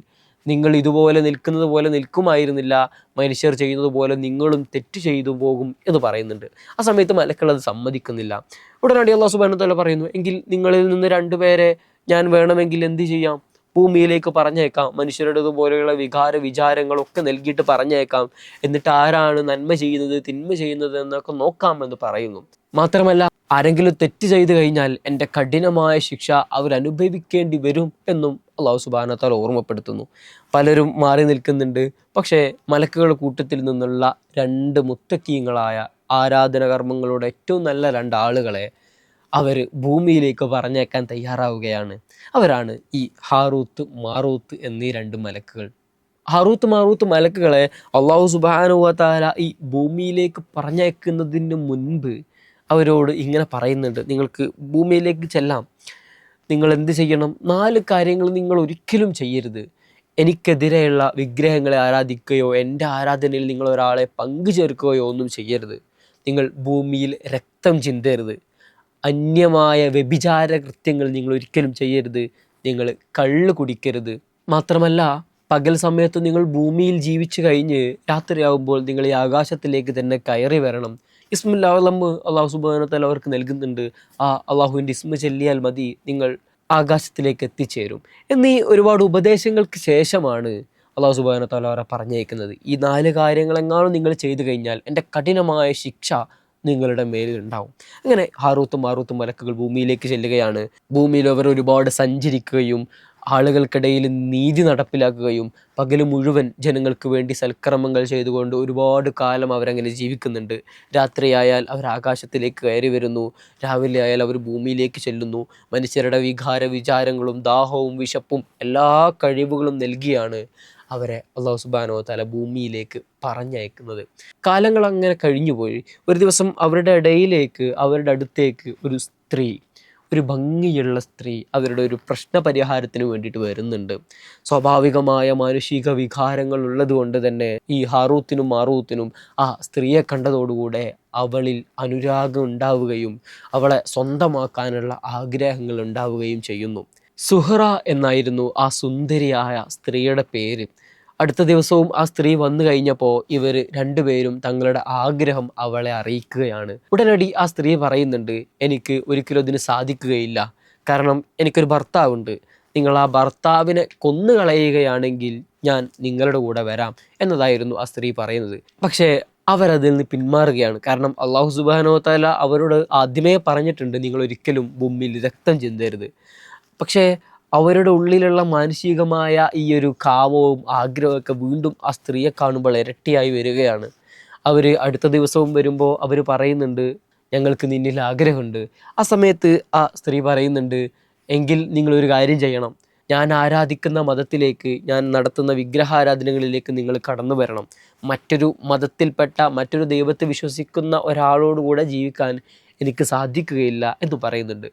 നിങ്ങൾ ഇതുപോലെ നിൽക്കുന്നത് പോലെ നിൽക്കുമായിരുന്നില്ല, മനുഷ്യർ ചെയ്യുന്നത് പോലെ നിങ്ങളും തെറ്റ് ചെയ്തു പോകും എന്ന് പറയുന്നുണ്ട്. ആ സമയത്ത് മലക്കൾ അത് സമ്മതിക്കുന്നില്ല. ഉടനടി അല്ലാഹു സുബ്ഹാനഹു വ തആല പറയുന്നു, എങ്കിൽ നിങ്ങളിൽ നിന്ന് 2 പേരെ ഞാൻ വേണമെങ്കിൽ എന്ത് ചെയ്യാം, ഭൂമിയിലേക്ക് പറഞ്ഞേക്കാം, മനുഷ്യരുടേതുപോലെയുള്ള വിചാരങ്ങളൊക്കെ നൽകിയിട്ട് പറഞ്ഞേക്കാം, എന്നിട്ട് ആരാണ് നന്മ ചെയ്യുന്നത് തിന്മ ചെയ്യുന്നത് എന്നൊക്കെ നോക്കാമെന്ന് പറയുന്നു. മാത്രമല്ല, ആരെങ്കിലും തെറ്റ് ചെയ്തു കഴിഞ്ഞാൽ എൻ്റെ കഠിനമായ ശിക്ഷ അവരനുഭവിക്കേണ്ടി വരും എന്നും അള്ളാഹു സുബ്ഹാനഹു വ തആല ഓർമ്മപ്പെടുത്തുന്നു. പലരും മാറി നിൽക്കുന്നുണ്ട്. പക്ഷേ മലക്കുകളുടെ കൂട്ടത്തിൽ നിന്നുള്ള 2 മുത്തക്കീങ്ങളായ ആരാധന കർമ്മങ്ങളുടെ ഏറ്റവും നല്ല 2 ആളുകളെ അവർ ഭൂമിയിലേക്ക് പറഞ്ഞേക്കാൻ തയ്യാറാവുകയാണ്. അവരാണ് ഈ ഹാറൂത്ത് മാറൂത്ത് എന്നീ 2 മലക്കുകൾ. ഹാറൂത്ത് മാറൂത്ത് മലക്കുകളെ അള്ളാഹു സുബ്ഹാനഹു വ തആല ഈ ഭൂമിയിലേക്ക് പറഞ്ഞയക്കുന്നതിന് മുൻപ് അവരോട് ഇങ്ങനെ പറയുന്നുണ്ട്, നിങ്ങൾക്ക് ഭൂമിയിലേക്ക് ചെല്ലാം, നിങ്ങൾ എന്ത് ചെയ്യണം, 4 കാര്യങ്ങൾ നിങ്ങൾ ഒരിക്കലും ചെയ്യരുത്. എനിക്കെതിരെയുള്ള വിഗ്രഹങ്ങളെ ആരാധിക്കുകയോ എൻ്റെ ആരാധനയിൽ നിങ്ങൾ ഒരാളെ പങ്കുചേർക്കുകയോ ഒന്നും ചെയ്യരുത്. നിങ്ങൾ ഭൂമിയിൽ രക്തം ചിന്തരുത്. അന്യമായ വ്യഭിചാര കൃത്യങ്ങൾ നിങ്ങൾ ഒരിക്കലും ചെയ്യരുത്. നിങ്ങൾ കള്ള് കുടിക്കരുത്. മാത്രമല്ല, പകൽ സമയത്ത് നിങ്ങൾ ഭൂമിയിൽ ജീവിച്ചു കഴിഞ്ഞ് രാത്രിയാകുമ്പോൾ നിങ്ങൾ ഈ ആകാശത്തിലേക്ക് തന്നെ കയറി വരണം. ഇസ്മുൽ അഅ്ലം അള്ളാഹു സുബ്ഹാനഹു വ തആല അവർക്ക് നൽകുന്നുണ്ട്. ആ അള്ളാഹുവിൻ്റെ ഇസ്മ ചൊല്ലിയാൽ മതി, നിങ്ങൾ ആകാശത്തിലേക്ക് എത്തിച്ചേരും എന്നീ ഒരുപാട് ഉപദേശങ്ങൾക്ക് ശേഷമാണ് അള്ളാഹു സുബ്ഹാനഹു വ തആല അവരെ പറഞ്ഞയക്കുന്നത്. ഈ 4 കാര്യങ്ങളെങ്ങാനും നിങ്ങൾ ചെയ്തു കഴിഞ്ഞാൽ എൻ്റെ കഠിനമായ ശിക്ഷ നിങ്ങളുടെ മേലിൽ ഉണ്ടാവും. അങ്ങനെ ഹാറൂത്തും മാറൂത്തും മലക്കുകൾ ഭൂമിയിലേക്ക് ചെല്ലുകയാണ്. ഭൂമിയിൽ അവർ ഒരുപാട് സഞ്ചരിക്കുകയും ആളുകൾക്കിടയിൽ നീതി നടപ്പിലാക്കുകയും പകൽ മുഴുവൻ ജനങ്ങൾക്ക് വേണ്ടി സൽക്കർമ്മങ്ങൾ ചെയ്തുകൊണ്ട് ഒരുപാട് കാലം അവരങ്ങനെ ജീവിക്കുന്നുണ്ട്. രാത്രിയായാൽ അവർ ആകാശത്തിലേക്ക് കയറി വരുന്നു. രാവിലെ ആയാൽ അവർ ഭൂമിയിലേക്ക് ചെല്ലുന്നു. മനുഷ്യരുടെ വിചാരങ്ങളും ദാഹവും വിശപ്പും എല്ലാ കഴിവുകളും നൽകിയാണ് അവരെ അള്ളാഹു സുബ്ഹാനഹു വ തആല ഭൂമിയിലേക്ക് പറഞ്ഞയക്കുന്നത്. കാലങ്ങൾ അങ്ങനെ കഴിഞ്ഞുപോയി. ഒരു ദിവസം അവരുടെ അടുത്തേക്ക് ഒരു ഭംഗിയുള്ള സ്ത്രീ അവരുടെ ഒരു പ്രശ്ന പരിഹാരത്തിന് വേണ്ടിയിട്ട് വരുന്നുണ്ട്. സ്വാഭാവികമായ മാനുഷിക വികാരങ്ങൾ ഉള്ളത് കൊണ്ട് തന്നെ ഈ ഹാറൂത്തിനും മാറൂത്തിനും ആ സ്ത്രീയെ കണ്ടതോടുകൂടെ അവളിൽ അനുരാഗം ഉണ്ടാവുകയും അവളെ സ്വന്തമാക്കാനുള്ള ആഗ്രഹങ്ങൾ ഉണ്ടാവുകയും ചെയ്യുന്നു. സുഹറ എന്നായിരുന്നു ആ സുന്ദരിയായ സ്ത്രീയുടെ പേര്. അടുത്ത ദിവസവും ആ സ്ത്രീ വന്നു കഴിഞ്ഞപ്പോൾ ഇവർ രണ്ടുപേരും തങ്ങളുടെ ആഗ്രഹം അവളെ അറിയിക്കുകയാണ്. ഉടനടി ആ സ്ത്രീ പറയുന്നുണ്ട്, എനിക്ക് ഒരിക്കലും അതിന് സാധിക്കുകയില്ല, കാരണം എനിക്കൊരു ഭർത്താവുണ്ട്. നിങ്ങൾ ആ ഭർത്താവിനെ കൊന്നുകളയുകയാണെങ്കിൽ ഞാൻ നിങ്ങളുടെ കൂടെ വരാം എന്നതായിരുന്നു ആ സ്ത്രീ പറയുന്നത്. പക്ഷേ അവരതിൽ നിന്ന് പിന്മാറുകയാണ്. കാരണം അള്ളാഹു സുബ്ഹാനഹു വ തആല അവരോട് ആദ്യമേ പറഞ്ഞിട്ടുണ്ട്, നിങ്ങൾ ഒരിക്കലും ഭൂമിയിൽ രക്തം ചിന്തരുത്. പക്ഷേ അവരുടെ ഉള്ളിലുള്ള മാനസികമായ ഈ ഒരു കാമവും ആഗ്രഹമൊക്കെ വീണ്ടും ആ സ്ത്രീയെ കാണുമ്പോൾ ഇരട്ടിയായി വരികയാണ്. അവർ അടുത്ത ദിവസവും വരുമ്പോൾ അവർ പറയുന്നുണ്ട്, ഞങ്ങൾക്ക് നിന്നിൽ ആഗ്രഹമുണ്ട്. ആ സമയത്ത് ആ സ്ത്രീ പറയുന്നുണ്ട്, എങ്കിൽ നിങ്ങളൊരു കാര്യം ചെയ്യണം, ഞാൻ ആരാധിക്കുന്ന മതത്തിലേക്ക്, ഞാൻ നടത്തുന്ന വിഗ്രഹാരാധനകളിലേക്ക് നിങ്ങൾ കടന്നു വരണം. മറ്റൊരു മതത്തിൽപ്പെട്ട മറ്റൊരു ദൈവത്തെ വിശ്വസിക്കുന്ന ഒരാളോടുകൂടെ ജീവിക്കാൻ എനിക്ക് സാധിക്കുകയില്ല എന്ന് പറയുന്നുണ്ട്.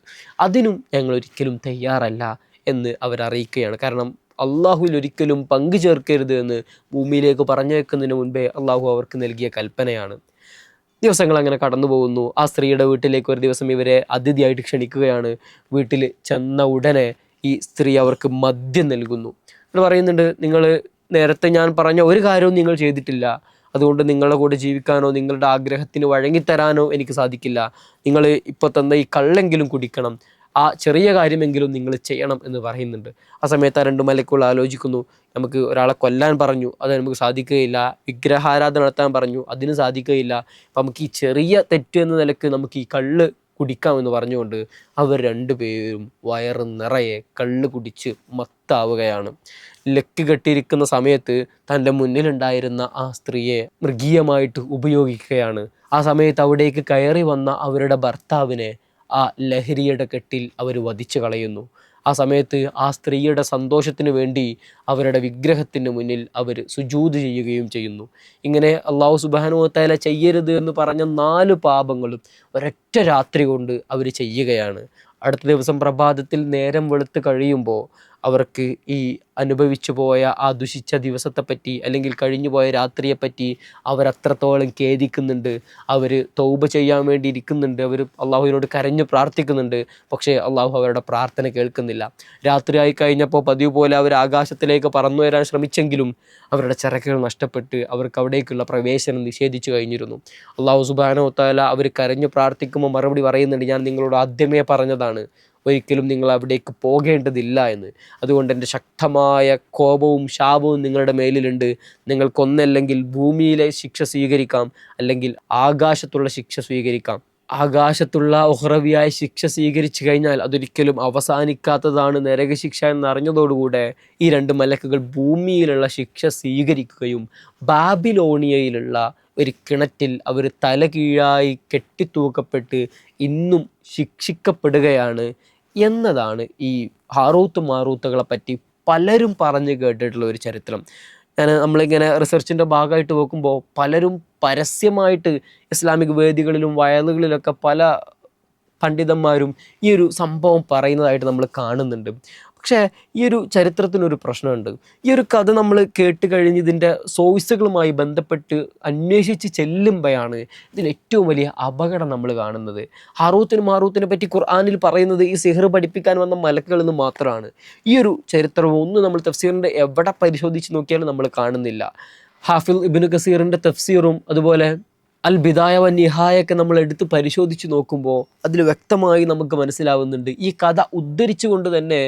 അതിനും ഞങ്ങൾ ഒരിക്കലും തയ്യാറല്ല എന്ന് അവരറിയിക്കുകയാണ്. കാരണം അള്ളാഹുവിൽ ഒരിക്കലും പങ്കു ചേർക്കരുത് എന്ന് ഭൂമിയിലേക്ക് പറഞ്ഞേക്കുന്നതിന് മുൻപേ അള്ളാഹു അവർക്ക് നൽകിയ കൽപ്പനയാണ്. ദിവസങ്ങൾ അങ്ങനെ കടന്നു പോകുന്നു. ആ സ്ത്രീയുടെ വീട്ടിലേക്ക് ഒരു ദിവസം ഇവരെ അതിഥിയായിട്ട് ക്ഷണിക്കുകയാണ്. വീട്ടിൽ ചെന്ന ഉടനെ ഈ സ്ത്രീ അവർക്ക് മദ്യം നൽകുന്നു. എന്ന് പറയുന്നുണ്ട്, നിങ്ങൾ നേരത്തെ ഞാൻ പറഞ്ഞ ഒരു കാര്യവും നിങ്ങൾ ചെയ്തിട്ടില്ല, അതുകൊണ്ട് നിങ്ങളുടെ കൂടെ ജീവിക്കാനോ നിങ്ങളുടെ ആഗ്രഹത്തിന് വഴങ്ങിത്തരാനോ എനിക്ക് സാധിക്കില്ല. നിങ്ങൾ ഇപ്പോൾ തന്ന ഈ കള്ളെങ്കിലും കുടിക്കണം, ആ ചെറിയ കാര്യമെങ്കിലും നിങ്ങൾ ചെയ്യണം എന്ന് പറയുന്നുണ്ട്. ആ സമയത്ത് ആ രണ്ട് മലക്കുകൾ ആലോചിക്കുന്നു, നമുക്ക് ഒരാളെ കൊല്ലാൻ പറഞ്ഞു, അത് നമുക്ക് സാധിക്കുകയില്ല. വിഗ്രഹാരാധന നടത്താൻ പറഞ്ഞു, അതിന് സാധിക്കുകയില്ല. അപ്പം നമുക്ക് ഈ ചെറിയ തെറ്റ് എന്ന നിലക്ക് നമുക്ക് ഈ കള്ള് കുടിക്കാമെന്ന് പറഞ്ഞുകൊണ്ട് അവർ രണ്ടുപേരും വയറ് നിറയെ കള്ള് കുടിച്ച് മത്താവുകയാണ്. ലക്ക് കെട്ടിയിരിക്കുന്ന സമയത്ത് തൻ്റെ മുന്നിലുണ്ടായിരുന്ന ആ സ്ത്രീയെ മൃഗീയമായിട്ട് ഉപയോഗിക്കുകയാണ്. ആ സമയത്ത് അവിടേക്ക് കയറി വന്ന അവരുടെ ഭർത്താവിനെ ആ ലഹരിയുടെ കെട്ടിൽ അവർ വധിച്ചു കളയുന്നു. ആ സമയത്ത് ആ സ്ത്രീയുടെ സന്തോഷത്തിന് വേണ്ടി അവരുടെ വിഗ്രഹത്തിന് മുന്നിൽ അവർ സുജൂദ് ചെയ്യുകയും ചെയ്യുന്നു. ഇങ്ങനെ അള്ളാഹു സുബ്ഹാനഹു വ തആല ചെയ്യരുത് എന്ന് പറഞ്ഞ 4 പാപങ്ങളും ഒരൊറ്റ രാത്രി കൊണ്ട് അവർ ചെയ്യുകയാണ്. അടുത്ത ദിവസം പ്രഭാതത്തിൽ നേരം വെളുത്ത് കഴിയുമ്പോൾ അവർക്ക് ഈ അനുഭവിച്ചു പോയ ആ ദുഷിച്ച ദിവസത്തെപ്പറ്റി അല്ലെങ്കിൽ കഴിഞ്ഞു പോയ രാത്രിയെപ്പറ്റി അവരത്രത്തോളം ഖേദിക്കുന്നുണ്ട്. അവർ തൗബ ചെയ്യാൻ വേണ്ടി ഇരിക്കുന്നുണ്ട്. അവർ അള്ളാഹുവിനോട് കരഞ്ഞു പ്രാർത്ഥിക്കുന്നുണ്ട്. പക്ഷേ അള്ളാഹു അവരുടെ പ്രാർത്ഥന കേൾക്കുന്നില്ല. രാത്രിയായി കഴിഞ്ഞപ്പോൾ പതിവ് പോലെ അവർ ആകാശത്തിലേക്ക് പറന്നു വരാൻ ശ്രമിച്ചെങ്കിലും അവരുടെ ചിറകുകൾ നഷ്ടപ്പെട്ട് അവർക്ക് അവിടേക്കുള്ള പ്രവേശനം നിഷേധിച്ചു കഴിഞ്ഞിരുന്നു. അള്ളാഹു സുബ്ഹാനഹു വ തആല അവർ കരഞ്ഞു പ്രാർത്ഥിക്കുമ്പോൾ മറുപടി പറയുന്നുണ്ട്, ഞാൻ നിങ്ങളോട് ആദ്യമേ പറഞ്ഞതാണ്, ഒരിക്കലും നിങ്ങൾ അവിടേക്ക് പോകേണ്ടതില്ല എന്ന്. അതുകൊണ്ട് എൻ്റെ ശക്തമായ കോപവും ശാപവും നിങ്ങളുടെ മേലിലുണ്ട്. നിങ്ങൾക്കൊന്നല്ലെങ്കിൽ ഭൂമിയിലെ ശിക്ഷ സ്വീകരിക്കാം, അല്ലെങ്കിൽ ആകാശത്തുള്ള ശിക്ഷ സ്വീകരിക്കാം. ആകാശത്തുള്ള ഉഹ്റവിയായ ശിക്ഷ സ്വീകരിച്ചു കഴിഞ്ഞാൽ അതൊരിക്കലും അവസാനിക്കാത്തതാണ് നരകശിക്ഷ എന്നറിഞ്ഞതോടുകൂടെ ഈ 2 മലക്കുകൾ ഭൂമിയിലുള്ള ശിക്ഷ സ്വീകരിക്കുകയും ബാബിലോണിയയിലുള്ള ഒരു കിണറ്റിൽ അവർ തലകീഴായി കെട്ടിത്തൂക്കപ്പെട്ട് ഇന്നും ശിക്ഷിക്കപ്പെടുകയാണ് എന്നതാണ് ഈ ഹാറൂത്ത് മാറൂത്തുകളെ പറ്റി പലരും പറഞ്ഞു കേട്ടിട്ടുള്ള ഒരു ചരിത്രം. നമ്മളിങ്ങനെ റിസർച്ചിൻ്റെ ഭാഗമായിട്ട് നോക്കുമ്പോൾ പലരും പരസ്യമായിട്ട് ഇസ്ലാമിക് വേദികളിലും വയലുകളിലൊക്കെ പല പണ്ഡിതന്മാരും ഈ ഒരു സംഭവം പറയുന്നതായിട്ട് നമ്മൾ കാണുന്നുണ്ട്. പക്ഷേ ഈ ഒരു ചരിത്രത്തിനൊരു പ്രശ്നമുണ്ട്. ഈ ഒരു കഥ നമ്മൾ കേട്ട് കഴിഞ്ഞ് ഇതിൻ്റെ സോഴ്സുകളുമായി ബന്ധപ്പെട്ട് അന്വേഷിച്ച് ചെല്ലുമ്പോഴാണ് ഇതിൽ ഏറ്റവും വലിയ അപകടം നമ്മൾ കാണുന്നത്. ഹാറൂത്തിനും മാറൂത്തിനെ പറ്റി ഖുർആനിൽ പറയുന്നത് ഈ സിഹർ പഠിപ്പിക്കാൻ വന്ന മലക്കുകളിൽ നിന്ന് മാത്രമാണ്. ഈ ഒരു ചരിത്രവും ഒന്ന് നമ്മൾ തഫ്സീറിൻ്റെ എവിടെ പരിശോധിച്ച് നോക്കിയാലും നമ്മൾ കാണുന്നില്ല. ഹാഫിൽ ഇബ്നു കസീറിൻ്റെ തഫ്സീറും അതുപോലെ അൽ ബിദായ വ നിഹായൊക്കെ നമ്മൾ എടുത്ത് പരിശോധിച്ച് നോക്കുമ്പോൾ അതിൽ വ്യക്തമായി നമുക്ക് മനസ്സിലാവുന്നുണ്ട്, ഈ കഥ ഉദ്ധരിച്ചുകൊണ്ട് തന്നെ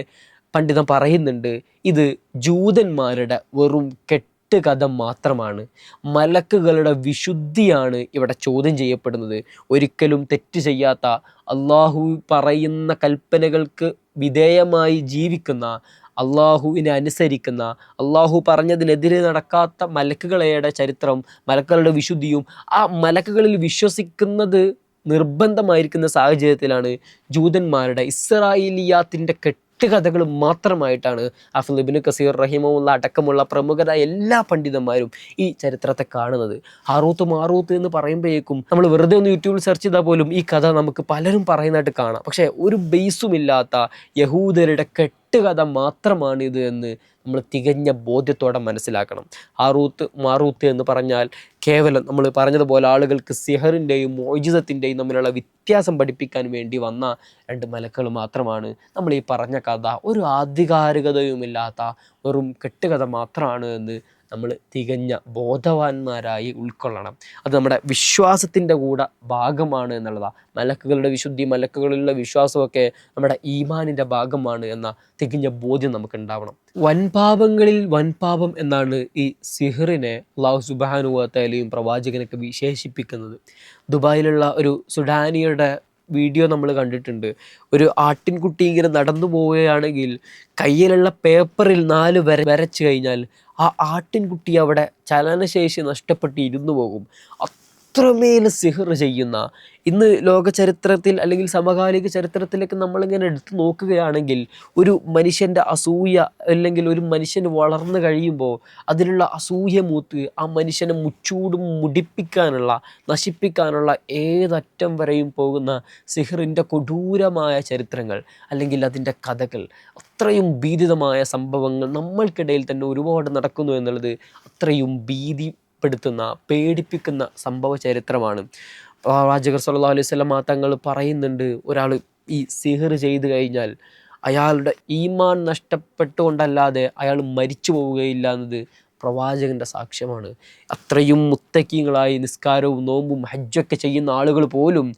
പണ്ഡിതൻ പറയുന്നുണ്ട്, ഇത് ജൂതന്മാരുടെ വെറും കെട്ടുകഥ മാത്രമാണ്. മലക്കുകളുടെ വിശുദ്ധിയാണ് ഇവിടെ ചോദ്യം ചെയ്യപ്പെടുന്നത്. ഒരിക്കലും തെറ്റ് ചെയ്യാത്ത, അള്ളാഹു പറയുന്ന കൽപ്പനകൾക്ക് വിധേയമായി ജീവിക്കുന്ന, അള്ളാഹുവിനെ അനുസരിക്കുന്ന, അള്ളാഹു പറഞ്ഞതിനെതിരെ നടക്കാത്ത മലക്കുകളുടെ ചരിത്രം, മലക്കുകളുടെ വിശുദ്ധിയും ആ മലക്കുകളിൽ വിശ്വസിക്കുന്നത് നിർബന്ധമായിരിക്കുന്ന സാഹചര്യത്തിലാണ് ജൂതന്മാരുടെ ഇസ്രായേലിയാത്തിൻ്റെ കെട്ടുകഥകൾ മാത്രമായിട്ടാണ് ഹാഫിദ് ഇബ്നു കസീർ റഹിമഹുള്ള അടക്കമുള്ള പ്രമുഖരായ എല്ലാ പണ്ഡിതന്മാരും ഈ ചരിത്രത്തെ കാണുന്നത്. ഹാറൂത്ത് മാറൂത്ത് എന്ന് പറയുമ്പോഴേക്കും നമ്മൾ വെറുതെ ഒന്ന് യൂട്യൂബിൽ സെർച്ച് ചെയ്താൽ പോലും ഈ കഥ നമുക്ക് പലരും പറയുന്നതായിട്ട് കാണാം. പക്ഷേ ഒരു ബേസുമില്ലാത്ത യഹൂദരുടെ കെട്ടുകഥ മാത്രമാണിത് എന്ന് നമ്മൾ തികഞ്ഞ ബോധ്യത്തോടെ മനസ്സിലാക്കണം. ഹാറൂത്ത് മാറൂത്ത് എന്ന് പറഞ്ഞാൽ കേവലം നമ്മൾ പറഞ്ഞതുപോലെ ആളുകൾക്ക് സിഹറിൻ്റെയും മോജിസത്തിൻ്റെയും തമ്മിലുള്ള വ്യത്യാസം പഠിപ്പിക്കാൻ വേണ്ടി വന്ന 2 മലക്കുകൾ മാത്രമാണ്. നമ്മൾ ഈ പറഞ്ഞ കഥ ഒരു ആധികാരികതയുമില്ലാത്ത വെറും കെട്ടുകഥ മാത്രമാണ് എന്ന് നമ്മൾ തികഞ്ഞ ബോധവാന്മാരായി ഉൾക്കൊള്ളണം. അത് നമ്മുടെ വിശ്വാസത്തിൻ്റെ കൂടെ ഭാഗമാണ് എന്നുള്ളതാണ്. മലക്കുകളുടെ വിശുദ്ധി, മലക്കുകളിലുള്ള വിശ്വാസമൊക്കെ നമ്മുടെ ഈമാനിൻ്റെ ഭാഗമാണ് എന്ന തികഞ്ഞ ബോധ്യം നമുക്ക് ഉണ്ടാവണം. വൻപാപങ്ങളിൽ വൻപാപം എന്നാണ് ഈ സിഹറിനെ അല്ലാഹു സുബ്ഹാനഹു വ തആലയും പ്രവാചകനൊക്കെ വിശേഷിപ്പിക്കുന്നത്. ദുബായിലുള്ള ഒരു സുഡാനിയുടെ വീഡിയോ നമ്മൾ കണ്ടിട്ടുണ്ട്. ഒരു ആട്ടിൻകുട്ടി ഇങ്ങനെ നടന്നു പോവുകയാണെങ്കിൽ കയ്യിലുള്ള പേപ്പറിൽ 4 വരച്ചു കഴിഞ്ഞാൽ ആ ആട്ടിൻകുട്ടി അവിടെ ചലനശേഷി നഷ്ടപ്പെട്ട് ഇരുന്നു പോകും. അത്രമേൽ സിഹർ ചെയ്യുന്ന, ഇന്ന് ലോക ചരിത്രത്തിൽ അല്ലെങ്കിൽ സമകാലിക ചരിത്രത്തിലേക്ക് നമ്മളിങ്ങനെ എടുത്തു നോക്കുകയാണെങ്കിൽ ഒരു മനുഷ്യൻ്റെ അസൂയ അല്ലെങ്കിൽ ഒരു മനുഷ്യന് വളർന്നു കഴിയുമ്പോൾ അതിലുള്ള അസൂയ മൂത്ത് ആ മനുഷ്യനെ മുച്ചൂടും മുടിപ്പിക്കാനുള്ള, നശിപ്പിക്കാനുള്ള ഏതറ്റം വരെയും പോകുന്ന സിഹറിൻ്റെ കൊടൂരമായ ചരിത്രങ്ങൾ അല്ലെങ്കിൽ അതിൻ്റെ കഥകൾ, അത്രയും ഭീതിതമായ സംഭവങ്ങൾ നമ്മൾക്കിടയിൽ തന്നെ ഒരുപാട് നടക്കുന്നു എന്നുള്ളത് അത്രയും ഭീതിപ്പെടുത്തുന്ന, പേടിപ്പിക്കുന്ന സംഭവ ചരിത്രമാണ്. പ്രവാചകർ സല്ലല്ലാഹു അലൈഹി വസല്ലം തങ്ങൾ പറയുന്നുണ്ട്, ഒരാൾ ഈ സിഹർ ചെയ്തു കഴിഞ്ഞാൽ അയാളുടെ ഈമാൻ നഷ്ടപ്പെട്ടുകൊണ്ടല്ലാതെ അയാൾ മരിച്ചു പോവുകയില്ല എന്നത് പ്രവാചകൻ്റെ സാക്ഷ്യമാണ്. അത്രയും മുത്തക്കീങ്ങളായി നിസ്കാരവും നോമ്പും ഹജ്ജൊക്കെ ചെയ്യുന്ന ആളുകൾ പോലും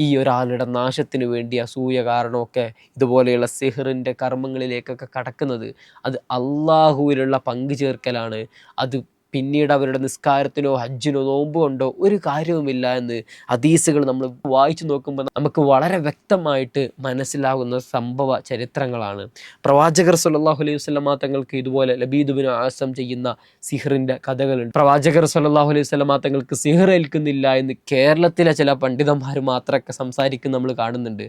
ഈ ഒരാളുടെ നാശത്തിന് വേണ്ടി അസൂയ കാരണമൊക്കെ ഇതുപോലെയുള്ള സിഹറിൻ്റെ കർമ്മങ്ങളിലേക്കൊക്കെ കടക്കുന്നത് അത് അള്ളാഹുവിലുള്ള പങ്കു ചേർക്കലാണ്. അത് പിന്നീട് അവരുടെ നിസ്കാരത്തിനോ ഹജ്ജിനോ നോമ്പ് കൊണ്ടോ ഒരു കാര്യവുമില്ല എന്ന് ഹദീസുകൾ നമ്മൾ വായിച്ചു നോക്കുമ്പോൾ നമുക്ക് വളരെ വ്യക്തമായിട്ട് മനസ്സിലാകുന്ന സംഭവ ചരിത്രങ്ങളാണ്. പ്രവാചകർ സല്ലല്ലാഹു അലൈഹി വസല്ലം തങ്ങൾക്ക് ഇതുപോലെ ലബീദ് ബിൻ ആസം ചെയ്യുന്ന സിഹറിൻ്റെ കഥകളുണ്ട്. പ്രവാചകർ സല്ലല്ലാഹു അലൈഹി വസല്ലം തങ്ങൾക്ക് സിഹർ ഏൽക്കുന്നില്ല എന്ന് കേരളത്തിലെ ചില പണ്ഡിതന്മാർ മാത്രമൊക്കെ സംസാരിക്കുന്ന നമ്മൾ കാണുന്നുണ്ട്.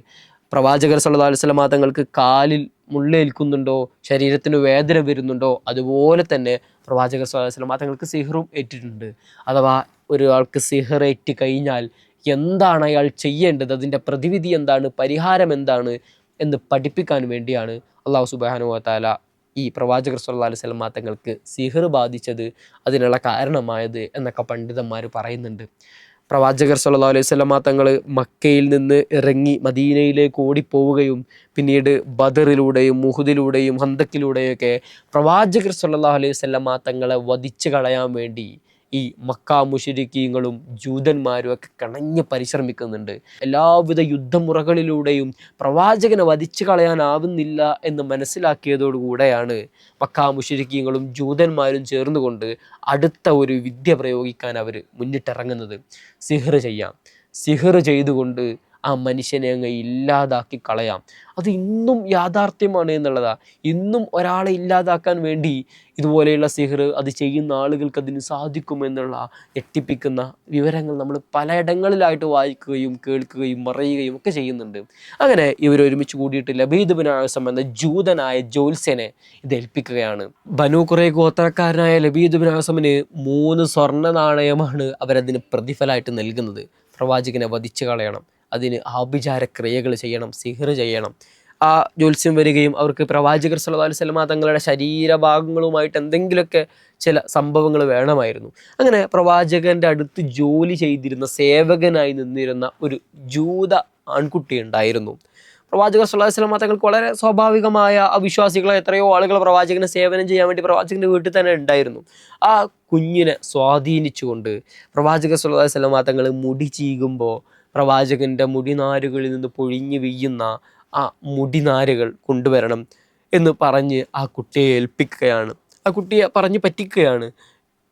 പ്രവാചകർ സല്ലല്ലാഹു അലൈഹി വസല്ലം തങ്ങൾക്ക് കാലിൽ മുള്ളേൽക്കുന്നുണ്ടോ, ശരീരത്തിന് വേദന വരുന്നുണ്ടോ, അതുപോലെ തന്നെ പ്രവാചകർ സല്ലല്ലാഹു അലൈഹി വസല്ലം തങ്ങൾക്ക് സിഹറും ഏറ്റിട്ടുണ്ട്. അഥവാ ഒരാൾക്ക് സിഹർ ഏറ്റ് കഴിഞ്ഞാൽ എന്താണ് അയാൾ ചെയ്യേണ്ടത്, അതിൻ്റെ പ്രതിവിധി എന്താണ്, പരിഹാരം എന്താണ് എന്ന് പഠിപ്പിക്കാൻ വേണ്ടിയാണ് അല്ലാഹു സുബ്ഹാനഹു വ തആല ഈ പ്രവാചകർ സല്ലല്ലാഹു അലൈഹി വസല്ലം തങ്ങൾക്ക് സിഹർ ബാധിച്ചത്, അതിനുള്ള കാരണമായത് എന്നൊക്കെ പണ്ഡിതന്മാർ പറയുന്നുണ്ട്. പ്രവാചകർ സല്ലല്ലാഹു അലൈഹി വസല്ലം തങ്ങൾ മക്കയിൽ നിന്ന് ഇറങ്ങി മദീനയിലേക്ക് ഓടിപ്പോവുകയും പിന്നീട് ബദറിലൂടെയും മുഹദിലൂടെയും ഹന്തക്കിലൂടെയൊക്കെ പ്രവാചകർ സല്ലല്ലാഹു അലൈഹി വസല്ലം തങ്ങളെ വധിച്ചു കളയാൻ വേണ്ടി ഈ മക്ക മുശ്രിക്കീങ്ങളും ജൂതന്മാരും ഒക്കെ കണഞ്ഞ് പരിശ്രമിക്കുന്നുണ്ട്. എല്ലാവിധ യുദ്ധമുറകളിലൂടെയും പ്രവാചകനെ വധിച്ചു കളയാനാവുന്നില്ല എന്ന് മനസ്സിലാക്കിയതോടുകൂടെയാണ് മക്ക മുശ്രിക്കീങ്ങളും ജൂതന്മാരും ചേർന്നുകൊണ്ട് അടുത്ത ഒരു വിദ്യ പ്രയോഗിക്കാൻ അവർ മുന്നിട്ടിറങ്ങുന്നത്. സിഹർ ചെയ്യാം. സിഹർ ചെയ്തുകൊണ്ട് ആ മനുഷ്യനെ അങ്ങ് ഇല്ലാതാക്കി കളയാം. അത് ഇന്നും യാഥാർത്ഥ്യമാണ് എന്നുള്ളതാണ്. ഇന്നും ഒരാളെ ഇല്ലാതാക്കാൻ വേണ്ടി ഇതുപോലെയുള്ള സിഹർ അത് ചെയ്യുന്ന ആളുകൾക്ക് അതിന് സാധിക്കുമെന്നുള്ള ഞെട്ടിപ്പിക്കുന്ന വിവരങ്ങൾ നമ്മൾ പലയിടങ്ങളിലായിട്ട് വായിക്കുകയും കേൾക്കുകയും പറയുകയും ഒക്കെ ചെയ്യുന്നുണ്ട്. അങ്ങനെ ഇവർ ഒരുമിച്ച് കൂടിയിട്ട് ലബീദ് ബിൻ ആസം എന്ന ജൂതനായ ജ്യോത്സ്യനെ ഇത് ഏൽപ്പിക്കുകയാണ്. ബനൂ ഖുറൈ ഗോത്രക്കാരനായ ലബീദ് ബിൻ ആസമിന് 3 സ്വർണ്ണ നാണയമാണ് അവരതിന് പ്രതിഫലമായിട്ട് നൽകുന്നത്. പ്രവാചകനെ വധിച്ചു കളയണം, അതിന് ആഭിചാര ക്രിയകൾ ചെയ്യണം, സിഹർ ചെയ്യണം. ആ ജ്യോത്സ്യം വരികയും അവർക്ക് പ്രവാചകർ സല്ലല്ലാഹു അലൈഹി വസല്ലം തങ്ങളുടെ ശരീരഭാഗങ്ങളുമായിട്ട് എന്തെങ്കിലുമൊക്കെ ചില സംഭവങ്ങൾ വേണമായിരുന്നു. അങ്ങനെ പ്രവാചകൻ്റെ അടുത്ത് ജോലി ചെയ്തിരുന്ന, സേവകനായി നിന്നിരുന്ന ഒരു ജൂത ആൺകുട്ടി ഉണ്ടായിരുന്നു. പ്രവാചകർ സല്ലല്ലാഹു അലൈഹി വസല്ലം തങ്ങൾക്ക് വളരെ സ്വാഭാവികമായ അവിശ്വാസികളെ എത്രയോ ആളുകൾ പ്രവാചകനെ സേവനം ചെയ്യാൻ വേണ്ടി പ്രവാചകൻ്റെ വീട്ടിൽ തന്നെ ഉണ്ടായിരുന്നു. ആ കുഞ്ഞിനെ സ്വാധീനിച്ചുകൊണ്ട് പ്രവാചകർ സല്ലല്ലാഹു അലൈഹി വസല്ലം തങ്ങൾ മുടി ചീകുമ്പോൾ പ്രവാചകൻ്റെ മുടിനാരുകളിൽ നിന്ന് പൊഴിഞ്ഞു വീഴുന്ന ആ മുടിനാരുകൾ കൊണ്ടുവരണം എന്ന് പറഞ്ഞ് ആ കുട്ടിയെ ഏൽപ്പിക്കുകയാണ്. ആ കുട്ടിയെ പറഞ്ഞ് പറ്റിക്കുകയാണ്.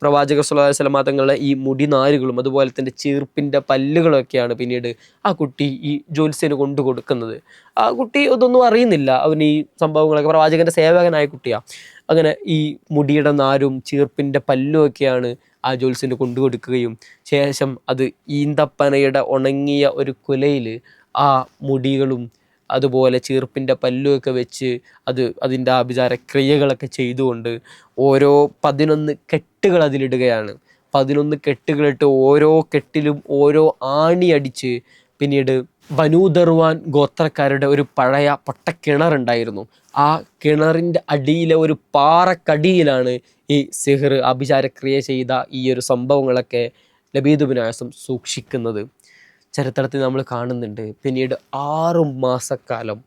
പ്രവാചകർ സല്ലല്ലാഹു അലൈഹി വസല്ലം തങ്ങളുടെ ഈ മുടിനാരുകളും അതുപോലെ തന്നെ ചീർപ്പിൻ്റെ പല്ലുകളൊക്കെയാണ് പിന്നീട് ആ കുട്ടി ഈ ജ്യോത്സ്യന് കൊണ്ടു കൊടുക്കുന്നത്. ആ കുട്ടി ഇതൊന്നും അറിയുന്നില്ല. അവന് ഈ സംഭവങ്ങളൊക്കെ, പ്രവാചകൻ്റെ സേവകനായ കുട്ടിയാണ്. അങ്ങനെ ഈ മുടിയുടെ നാരും ചീർപ്പിൻ്റെ പല്ലും ഒക്കെയാണ് ആ ജ്യോത്സ്യന് കൊണ്ടുകൊടുക്കുകയും ശേഷം അത് ഈന്തപ്പനയുടെ ഉണങ്ങിയ ഒരു കുലയിൽ ആ മുടികളും അതുപോലെ ചീർപ്പിൻ്റെ പല്ലുമൊക്കെ വെച്ച് അതിൻ്റെ ആഭിചാര ക്രിയകളൊക്കെ ചെയ്തുകൊണ്ട് ഓരോ 11 കെട്ടുകൾ അതിലിടുകയാണ്. 11 കെട്ടുകളിട്ട് ഓരോ കെട്ടിലും ഓരോ ആണി അടിച്ച് പിന്നീട് ബനൂ ദർവാൻ ഗോത്രക്കാരുടെ ഒരു പഴയ പൊട്ടക്കിണറുണ്ടായിരുന്നു. ആ കിണറിൻ്റെ അടിയിലെ ഒരു പാറക്കടിയിലാണ് ഈ സിഹർ ആഭിചാരക്രിയ ചെയ്ത ഈ ഒരു സംഭവങ്ങളൊക്കെ ലബീദ് ബിൻ ആസം സൂക്ഷിക്കുന്നത്. ചരിത്രത്തിൽ നമ്മൾ കാണുന്നുണ്ട്. പിന്നീട് 6 മാസക്കാലം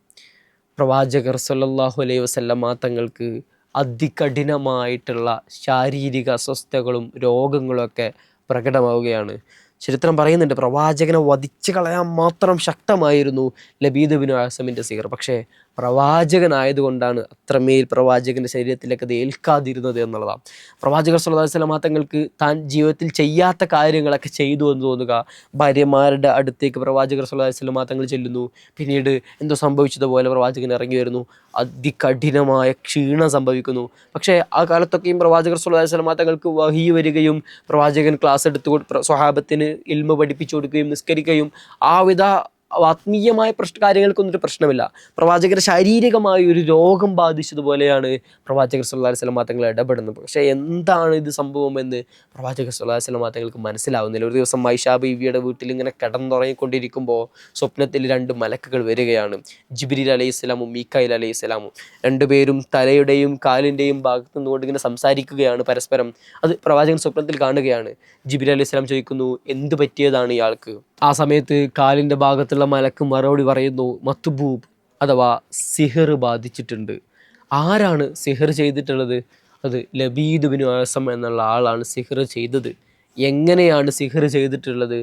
പ്രവാചകർ സല്ലല്ലാഹു അലൈഹി വസല്ലമ തങ്ങൾക്ക് അതികഠിനമായിട്ടുള്ള ശാരീരിക അസ്വസ്ഥതകളും രോഗങ്ങളൊക്കെ പ്രകടമാവുകയാണ്. ചരിത്രം പറയുന്നുണ്ട്, പ്രവാചകനെ വധിച്ചു കളയാൻ മാത്രം ശക്തമായിരുന്നു ലബീദ് ബിൻ ആസമിൻ്റെ സിഹർ. പക്ഷേ പ്രവാചകനായതുകൊണ്ടാണ് അത്രമേൽ പ്രവാചകൻ്റെ ശരീരത്തിലേക്ക് അത് ഏൽക്കാതിരുന്നത് എന്നുള്ളതാണ്. പ്രവാചകർ സല്ലല്ലാഹു അലൈഹി വസല്ലമ തങ്ങൾക്ക് താൻ ജീവിതത്തിൽ ചെയ്യാത്ത കാര്യങ്ങളൊക്കെ ചെയ്തു എന്ന് തോന്നുക. ഭാര്യമാരുടെ അടുത്തേക്ക് പ്രവാചകർ സല്ലല്ലാഹു അലൈഹി വസല്ലമ തങ്ങൾ ചെല്ലുന്നു. പിന്നീട് എന്തോ സംഭവിച്ചതുപോലെ പ്രവാചകൻ ഇറങ്ങി വരുന്നു. അതികഠിനമായ ക്ഷീണം സംഭവിക്കുന്നു. പക്ഷേ ആ കാലത്തൊക്കെയും പ്രവാചകർ സല്ലല്ലാഹു അലൈഹി വസല്ലമ തങ്ങൾക്ക് വഹി വരികയും പ്രവാചകൻ ക്ലാസ് എടുത്ത് സ്വഹാബത്തിന് ഇൽമ പഠിപ്പിച്ചു കൊടുക്കുകയും നിസ്കരിക്കുകയും ആവിധ ആത്മീയമായ കാര്യങ്ങൾക്കൊന്നും ഒരു പ്രശ്നമില്ല. പ്രവാചകർ ശാരീരികമായ ഒരു രോഗം ബാധിച്ചതുപോലെയാണ് പ്രവാചകർ സല്ലല്ലാഹു അലൈഹി വസല്ലമ തങ്ങൾ ഇടപെടുന്നത്. പക്ഷേ എന്താണ് ഇത് സംഭവമെന്ന് പ്രവാചകർ സല്ലല്ലാഹു അലൈഹി വസല്ലമ തങ്ങൾക്ക് മനസ്സിലാവുന്നില്ല. ഒരു ദിവസം ആയിഷ ബീവിയുടെ വീട്ടിൽ ഇങ്ങനെ കിടന്നുറങ്ങിക്കൊണ്ടിരിക്കുമ്പോൾ സ്വപ്നത്തിൽ 2 മലക്കുകൾ വരികയാണ്. ജിബ്രീൽ അലൈഹിസ്സലാമും മീകായിൽ അലൈഹിസ്സലാമും. രണ്ടുപേരും തലയുടെയും കാലിൻ്റെയും ഭാഗത്ത് നിന്നുകൊണ്ട് ഇങ്ങനെ സംസാരിക്കുകയാണ് പരസ്പരം. അത് പ്രവാചകൻ സ്വപ്നത്തിൽ കാണുകയാണ്. ജിബ്രീൽ അലൈഹിസ്സലാം ചോദിക്കുന്നു, എന്ത് പറ്റിയതാണ് ഇയാൾക്ക്? ആ സമയത്ത് കാലിൻ്റെ ഭാഗത്തുള്ള മലക്ക് മറുപടി പറയുന്നു, മത്ബൂബ് അഥവാ സിഹർ ബാധിച്ചിട്ടുണ്ട്. ആരാണ് സിഹർ ചെയ്തിട്ടുള്ളത്? അത് ലബീദ് ബിൻ ആസം എന്നുള്ള ആളാണ് സിഹർ ചെയ്തത്. എങ്ങനെയാണ് സിഹർ ചെയ്തിട്ടുള്ളത്?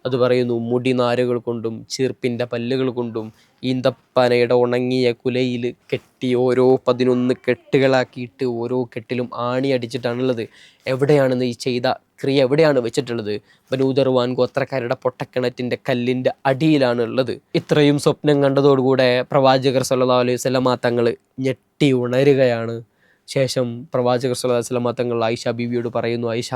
അത് പറയുന്നു, മുടിനാരുകൾ കൊണ്ടും ചീർപ്പിൻ്റെ പല്ലുകൾ കൊണ്ടും ഈന്തപ്പനയുടെ ഉണങ്ങിയ കുലയിൽ കെട്ടി ഓരോ 11 കെട്ടുകളാക്കിയിട്ട് ഓരോ കെട്ടിലും ആണി അടിച്ചിട്ടാണുള്ളത്. എവിടെയാണെന്ന് ഈ ചെയ്ത ക്രിയ എവിടെയാണ് വെച്ചിട്ടുള്ളത്? ബനൂ ദർവാൻ ഗോത്രക്കാരുടെ പൊട്ടക്കിണറ്റിൻ്റെ കല്ലിൻ്റെ അടിയിലാണ് ഉള്ളത്. ഇത്രയും സ്വപ്നം കണ്ടതോടുകൂടെ പ്രവാചകർ സല്ലല്ലാഹു അലൈഹി വസല്ലമ തങ്ങൾ ഞെട്ടി ഉണരുകയാണ്. ശേഷം പ്രവാചകർ സല്ലല്ലാഹു അലൈഹി വസല്ലമ തങ്ങൾ ആയിഷ ബീവിയോട് പറയുന്നു, ആയിഷ,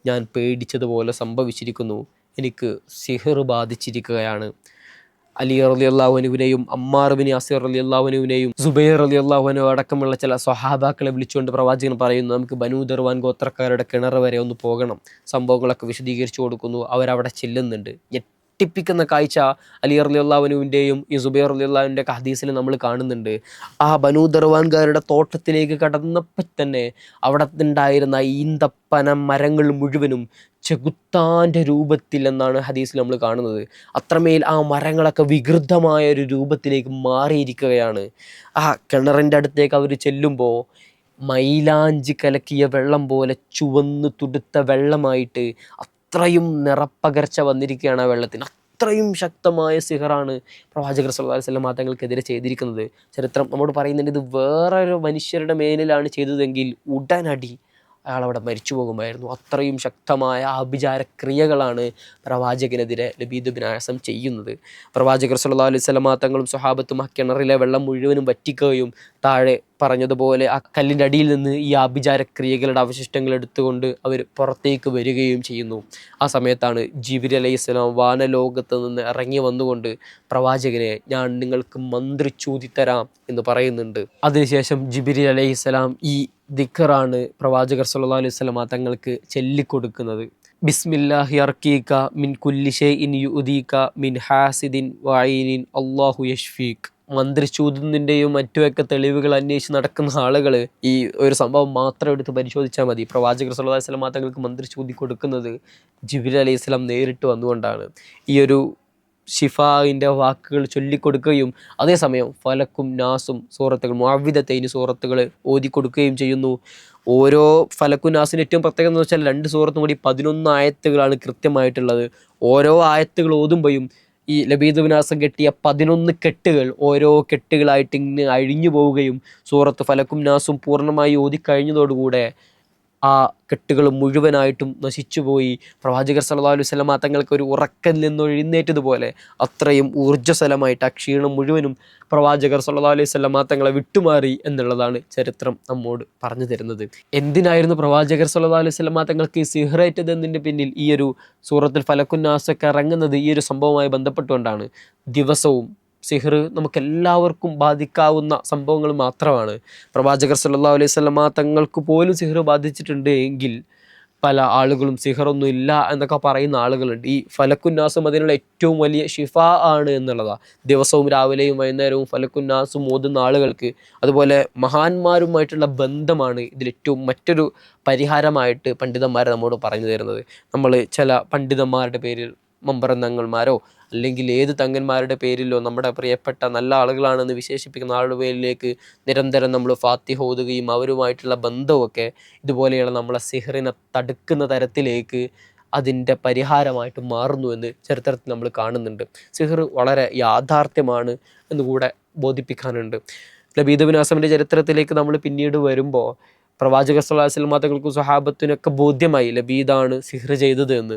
ഞാൻ പേടിച്ചതുപോലെ സംഭവിച്ചിരിക്കുന്നു. എനിക്ക് സിഹർ ബാധിച്ചിരിക്കുകയാണ്. അലി റളിയല്ലാഹു അൻഹുവിനെയും അമ്മാർ ബിൻ യാസിർ റളിയല്ലാഹു അൻഹുവിനെയും സുബൈർ റളിയല്ലാഹു അൻഹു അടക്കമുള്ള ചില സ്വഹാബാക്കളെ വിളിച്ചുകൊണ്ട് പ്രവാചകൻ പറയുന്നു, നമുക്ക് ബനൂ ദർവാൻ ഗോത്രക്കാരുടെ കിണർ വരെ ഒന്ന് പോകണം. സംഭവങ്ങളൊക്കെ വിശദീകരിച്ചു കൊടുക്കുന്നു. അവരവിടെ ചെല്ലുന്നുണ്ട്. ഞെട്ടിപ്പിക്കുന്ന കാഴ്ച അലി റളിയല്ലാഹു അൻഹുവിൻ്റെയും ഈ സുബൈർ റളിയല്ലാഹുവിൻ്റെ ഹദീസിൽ നമ്മൾ കാണുന്നുണ്ട്. ആ ബനൂ ദർവാൻകാരുടെ തോട്ടത്തിലേക്ക് കടന്നപ്പോൾ തന്നെ അവിടെ ഉണ്ടായിരുന്ന ഈന്തപ്പന മരങ്ങൾ മുഴുവനും ചെകുത്താൻ്റെ രൂപത്തിൽ എന്നാണ് ഹദീസിൽ നമ്മൾ കാണുന്നത്. അത്രമേൽ ആ മരങ്ങളൊക്കെ വികൃതമായ ഒരു രൂപത്തിലേക്ക് മാറിയിരിക്കുകയാണ്. ആ കിണറിൻ്റെ അടുത്തേക്ക് അവർ ചെല്ലുമ്പോൾ മൈലാഞ്ചി കലക്കിയ വെള്ളം പോലെ ചുവന്ന് തുടുത്ത വെള്ളമായിട്ട് അത്രയും നിറപ്പകർച്ച വന്നിരിക്കുകയാണ് ആ വെള്ളത്തിന്. അത്രയും ശക്തമായ സിഹറാണ് പ്രവാചകർ സല്ലല്ലാഹു അലൈഹി വസല്ലം തങ്ങൾക്കെതിരെ ചെയ്തിരിക്കുന്നത്. ചരിത്രം നമ്മോട് പറയുന്നുണ്ട്, ഇത് വേറൊരു മനുഷ്യരുടെ മേലിലാണ് ചെയ്തതെങ്കിൽ ഉടനടി അയാളവിടെ മരിച്ചു പോകുമായിരുന്നു. അത്രയും ശക്തമായ ആഭിചാര ക്രിയകളാണ് പ്രവാചകനെതിരെ ലബീദ് ബിൻ ആസം ചെയ്യുന്നത്. പ്രവാചകർ സല്ലല്ലാഹു അലൈഹി വസല്ലം തങ്ങളും സ്വഹാബത്തും ആ കിണറിലെ വെള്ളം മുഴുവനും വറ്റിക്കുകയും താഴെ പറഞ്ഞതുപോലെ ആ കല്ലിൻ്റെ അടിയിൽ നിന്ന് ഈ ആഭിചാര ക്രിയകളുടെ അവശിഷ്ടങ്ങൾ എടുത്തുകൊണ്ട് അവർ പുറത്തേക്ക് വരികയും ചെയ്യുന്നു. ആ സമയത്താണ് ജിബ്രീൽ അലൈഹിസ്സലാം വാനലോകത്ത് നിന്ന് ഇറങ്ങി വന്നുകൊണ്ട് പ്രവാചകനെ, ഞാൻ നിങ്ങൾക്ക് മന്ത്രിച്ചൂതിത്തരാം എന്ന് പറയുന്നുണ്ട്. അതിനുശേഷം ജിബ്രീൽ അലൈഹിസ്സലാം ഈ ദിക്റാണ് പ്രവാചകർ സല്ലല്ലാഹു അലൈഹി വസല്ലം തങ്ങൾക്ക് ചൊല്ലിക്കൊടുക്കുന്നത്. ബിസ്മില്ലാഹി അർക്കീക മിൻ കുല്ലി ഷൈഇൻ യുദീക മിൻ ഹാസിദിൻ വഈനിൻ അല്ലാഹു യശ്ഫീക്. മന്ത്രിച്ചൂതുന്നതിൻ്റെയും മറ്റുമൊക്കെ തെളിവുകൾ അന്വേഷിച്ച് നടക്കുന്ന ആളുകൾ ഈ ഒരു സംഭവം മാത്രം എടുത്ത് പരിശോധിച്ചാൽ മതി. പ്രവാചകർ സല്ലല്ലാഹു അലൈഹി വസല്ലം തങ്ങൾക്ക് മന്ത്രിച്ചൂതി കൊടുക്കുന്നത് ജിബ്രീൽ അലൈഹിസ്സലാം നേരിട്ട് വന്നുകൊണ്ടാണ്. ഈ ഒരു ഷിഫായിൻ്റെ വാക്കുകൾ ചൊല്ലിക്കൊടുക്കുകയും അതേസമയം ഫലക്കും നാസും സൂറത്തുകൾ മുഅവ്വിദത്തൈനി സൂറത്തുകൾ ഓതിക്കൊടുക്കുകയും ചെയ്യുന്നു. ഓരോ ഫലക്കും നാസിന് ഏറ്റവും പ്രത്യേകത എന്ന് വെച്ചാൽ 2 സൂറത്തും കൂടി 11 ആയത്തുകളാണ് കൃത്യമായിട്ടുള്ളത്. ഓരോ ആയത്തുകൾ ഓതുമ്പോഴും ഈ ലബീദ് ബിൻ ആസം കെട്ടിയ 11 കെട്ടുകൾ ഓരോ കെട്ടുകളായിട്ട് ഇങ്ങനെ അഴിഞ്ഞു പോവുകയും സൂറത്ത് ഫലക്കും നാസും പൂർണ്ണമായി ഓതിക്കഴിഞ്ഞതോടുകൂടെ ആ കെട്ടുകൾ മുഴുവനായിട്ടും നശിച്ചുപോയി. പ്രവാചകർ സല്ലല്ലാഹു അലൈഹി വസല്ലം തങ്ങൾക്ക് ഒരു ഉറക്കൽ നിന്ന് എഴുന്നേറ്റതുപോലെ അത്രയും ഊർജ്ജസ്വലമായിട്ട് ആ ക്ഷീണം മുഴുവനും പ്രവാചകർ സല്ലല്ലാഹു അലൈഹി വസല്ലം തങ്ങളെ വിട്ടുമാറി എന്നുള്ളതാണ് ചരിത്രം നമ്മോട് പറഞ്ഞു തരുന്നത്. എന്തിനായിരുന്നു പ്രവാചകർ സല്ലല്ലാഹു അലൈഹി വസല്ലം തങ്ങൾക്ക് സിഹ്റേറ്റത് എന്നതിൻ്റെ പിന്നിൽ ഈ ഒരു സൂറത്തുൽ ഫലക്കുൻ നാസൊക്കെ ഇറങ്ങുന്നത് ഈ ഒരു സംഭവവുമായി ബന്ധപ്പെട്ടുകൊണ്ടാണ്. ദിവസവും സിഹർ നമുക്കെല്ലാവർക്കും ബാധിക്കാവുന്ന സംഭവങ്ങൾ മാത്രമാണ്. പ്രവാചകർ സല്ലല്ലാഹു അലൈഹി വസല്ലം തങ്ങൾക്ക് പോലും സിഹർ ബാധിച്ചിട്ടുണ്ട് എങ്കിൽ പല ആളുകളും സിഹറൊന്നും ഇല്ല എന്നൊക്കെ പറയുന്ന ആളുകളുണ്ട്. ഈ ഫലക്കുന്നാസും അതിനുള്ള ഏറ്റവും വലിയ ഷിഫ ആണ് എന്നുള്ളതാണ്. ദിവസവും രാവിലെയും വൈകുന്നേരവും ഫലക്കുന്നാസും ഓതുന്ന ആളുകൾക്ക്, അതുപോലെ മഹാന്മാരുമായിട്ടുള്ള ബന്ധമാണ് ഇതിലേറ്റവും മറ്റൊരു പരിഹാരമായിട്ട് പണ്ഡിതന്മാർ നമ്മോട് പറഞ്ഞു തരുന്നത്. നമ്മൾ ചില പണ്ഡിതന്മാരുടെ പേരിൽ മമ്പറന്നങ്ങന്മാരോ അല്ലെങ്കിൽ ഏത് തങ്ങന്മാരുടെ പേരിലോ നമ്മുടെ പ്രിയപ്പെട്ട നല്ല ആളുകളാണെന്ന് വിശേഷിപ്പിക്കുന്ന ആളുടെ പേരിലേക്ക് നിരന്തരം നമ്മൾ ഫാത്തിഹ ഓതുകയും അവരുമായിട്ടുള്ള ബന്ധമൊക്കെ ഇതുപോലെയുള്ള നമ്മളെ സിഹറിനെ തടുക്കുന്ന തരത്തിലേക്ക് അതിൻ്റെ പരിഹാരമായിട്ട് മാറുന്നു എന്ന് ചരിത്രത്തിൽ നമ്മൾ കാണുന്നുണ്ട്. സിഹർ വളരെ യാഥാർത്ഥ്യമാണ് എന്നുകൂടെ ബോധിപ്പിക്കാനുണ്ട്. ലബീദ് ബിൻ അസമിൻ്റെ ചരിത്രത്തിലേക്ക് നമ്മൾ പിന്നീട് വരുമ്പോൾ പ്രവാചകർ സ്വല്ലല്ലാഹു അലൈഹി വസല്ലം തങ്ങൾക്കും സ്വഹാബത്തിനൊക്കെ ബോധ്യമായി ലബീദാണ് സിഹർ ചെയ്തത് എന്ന്.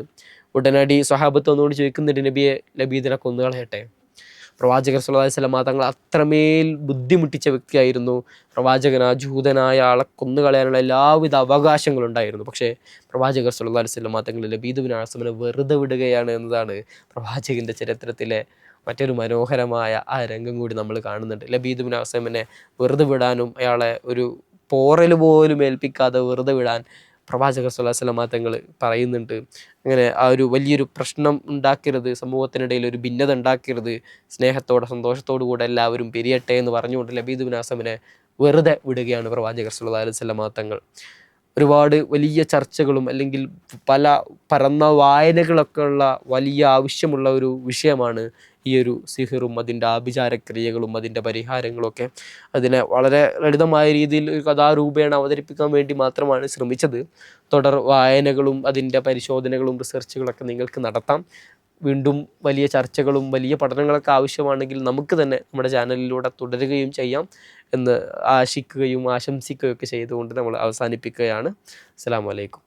ഉടനടി സ്വഹാബത്ത് ഒന്നുകൊണ്ട് ചോദിക്കുന്നുണ്ട്, നബിയെ ലബീദിനെ കൊന്നുകളയട്ടെ. പ്രവാചകർ സ്വല്ലല്ലാഹു അലൈഹി വസല്ലം തങ്ങൾ അത്രമേൽ ബുദ്ധിമുട്ടിച്ച വ്യക്തിയായിരുന്നു. പ്രവാചകൻ ആ ജൂതനായ ആളെ കൊന്നുകളയാനുള്ള എല്ലാവിധ അവകാശങ്ങളും ഉണ്ടായിരുന്നു. പക്ഷേ പ്രവാചകർ സ്വല്ലല്ലാഹു അലൈഹി വസല്ലം തങ്ങൾ ലബീദ് ബിൻ അസമിനെ വെറുതെ വിടുകയാണ് എന്നതാണ് പ്രവാചകൻ്റെ ചരിത്രത്തിലെ മറ്റൊരു മനോഹരമായ ആ രംഗം കൂടി നമ്മൾ കാണുന്നുണ്ട്. ലബീദ് ബിൻ അസമിനെ വെറുതെ വിടാനും അയാളെ ഒരു പോറൽ പോലും ഏൽപ്പിക്കാതെ വെറുതെ വിടാൻ പ്രവാചകർ സ്വല്ലല്ലാഹു അലൈഹി വസല്ലം തങ്ങൾ പറയുന്നുണ്ട്. അങ്ങനെ ആ ഒരു വലിയൊരു പ്രശ്നം ഉണ്ടാക്കരുത്, സമൂഹത്തിനിടയിൽ ഒരു ഭിന്നത ഉണ്ടാക്കരുത്, സ്നേഹത്തോടെ സന്തോഷത്തോടു കൂടെ എല്ലാവരും പിരിയട്ടെ എന്ന് പറഞ്ഞുകൊണ്ട് ലബീദ് ബിൻ അസമിനെ വെറുതെ വിടുകയാണ് പ്രവാചകർ സ്വല്ലല്ലാഹു അലൈഹി വസല്ലം തങ്ങൾ. ഒരുപാട് വലിയ ചർച്ചകളും അല്ലെങ്കിൽ പല പരന്ന വായനകളൊക്കെ ഉള്ള വലിയ ആവശ്യമുള്ള ഒരു വിഷയമാണ് ഈ ഒരു സിഹിറും അതിൻ്റെ ആഭിചാരക്രിയകളും അതിൻ്റെ പരിഹാരങ്ങളൊക്കെ. അതിനെ വളരെ ലളിതമായ രീതിയിൽ ഒരു കഥാരൂപേണ അവതരിപ്പിക്കാൻ വേണ്ടി മാത്രമാണ് ശ്രമിച്ചത്. തുടർ വായനകളും അതിൻ്റെ പരിശോധനകളും റിസർച്ചുകളൊക്കെ നിങ്ങൾക്ക് നടത്താം. വീണ്ടും വലിയ ചർച്ചകളും വലിയ പഠനങ്ങളൊക്കെ ആവശ്യമാണെങ്കിൽ നമുക്ക് തന്നെ നമ്മുടെ ചാനലിലൂടെ തുടരുകയും ചെയ്യാം എന്ന് ആശിക്കുകയും ആശംസിക്കുകയൊക്കെ ചെയ്തുകൊണ്ട് നമ്മൾ അവസാനിപ്പിക്കുകയാണ്. അസ്സലാമു അലൈക്കും.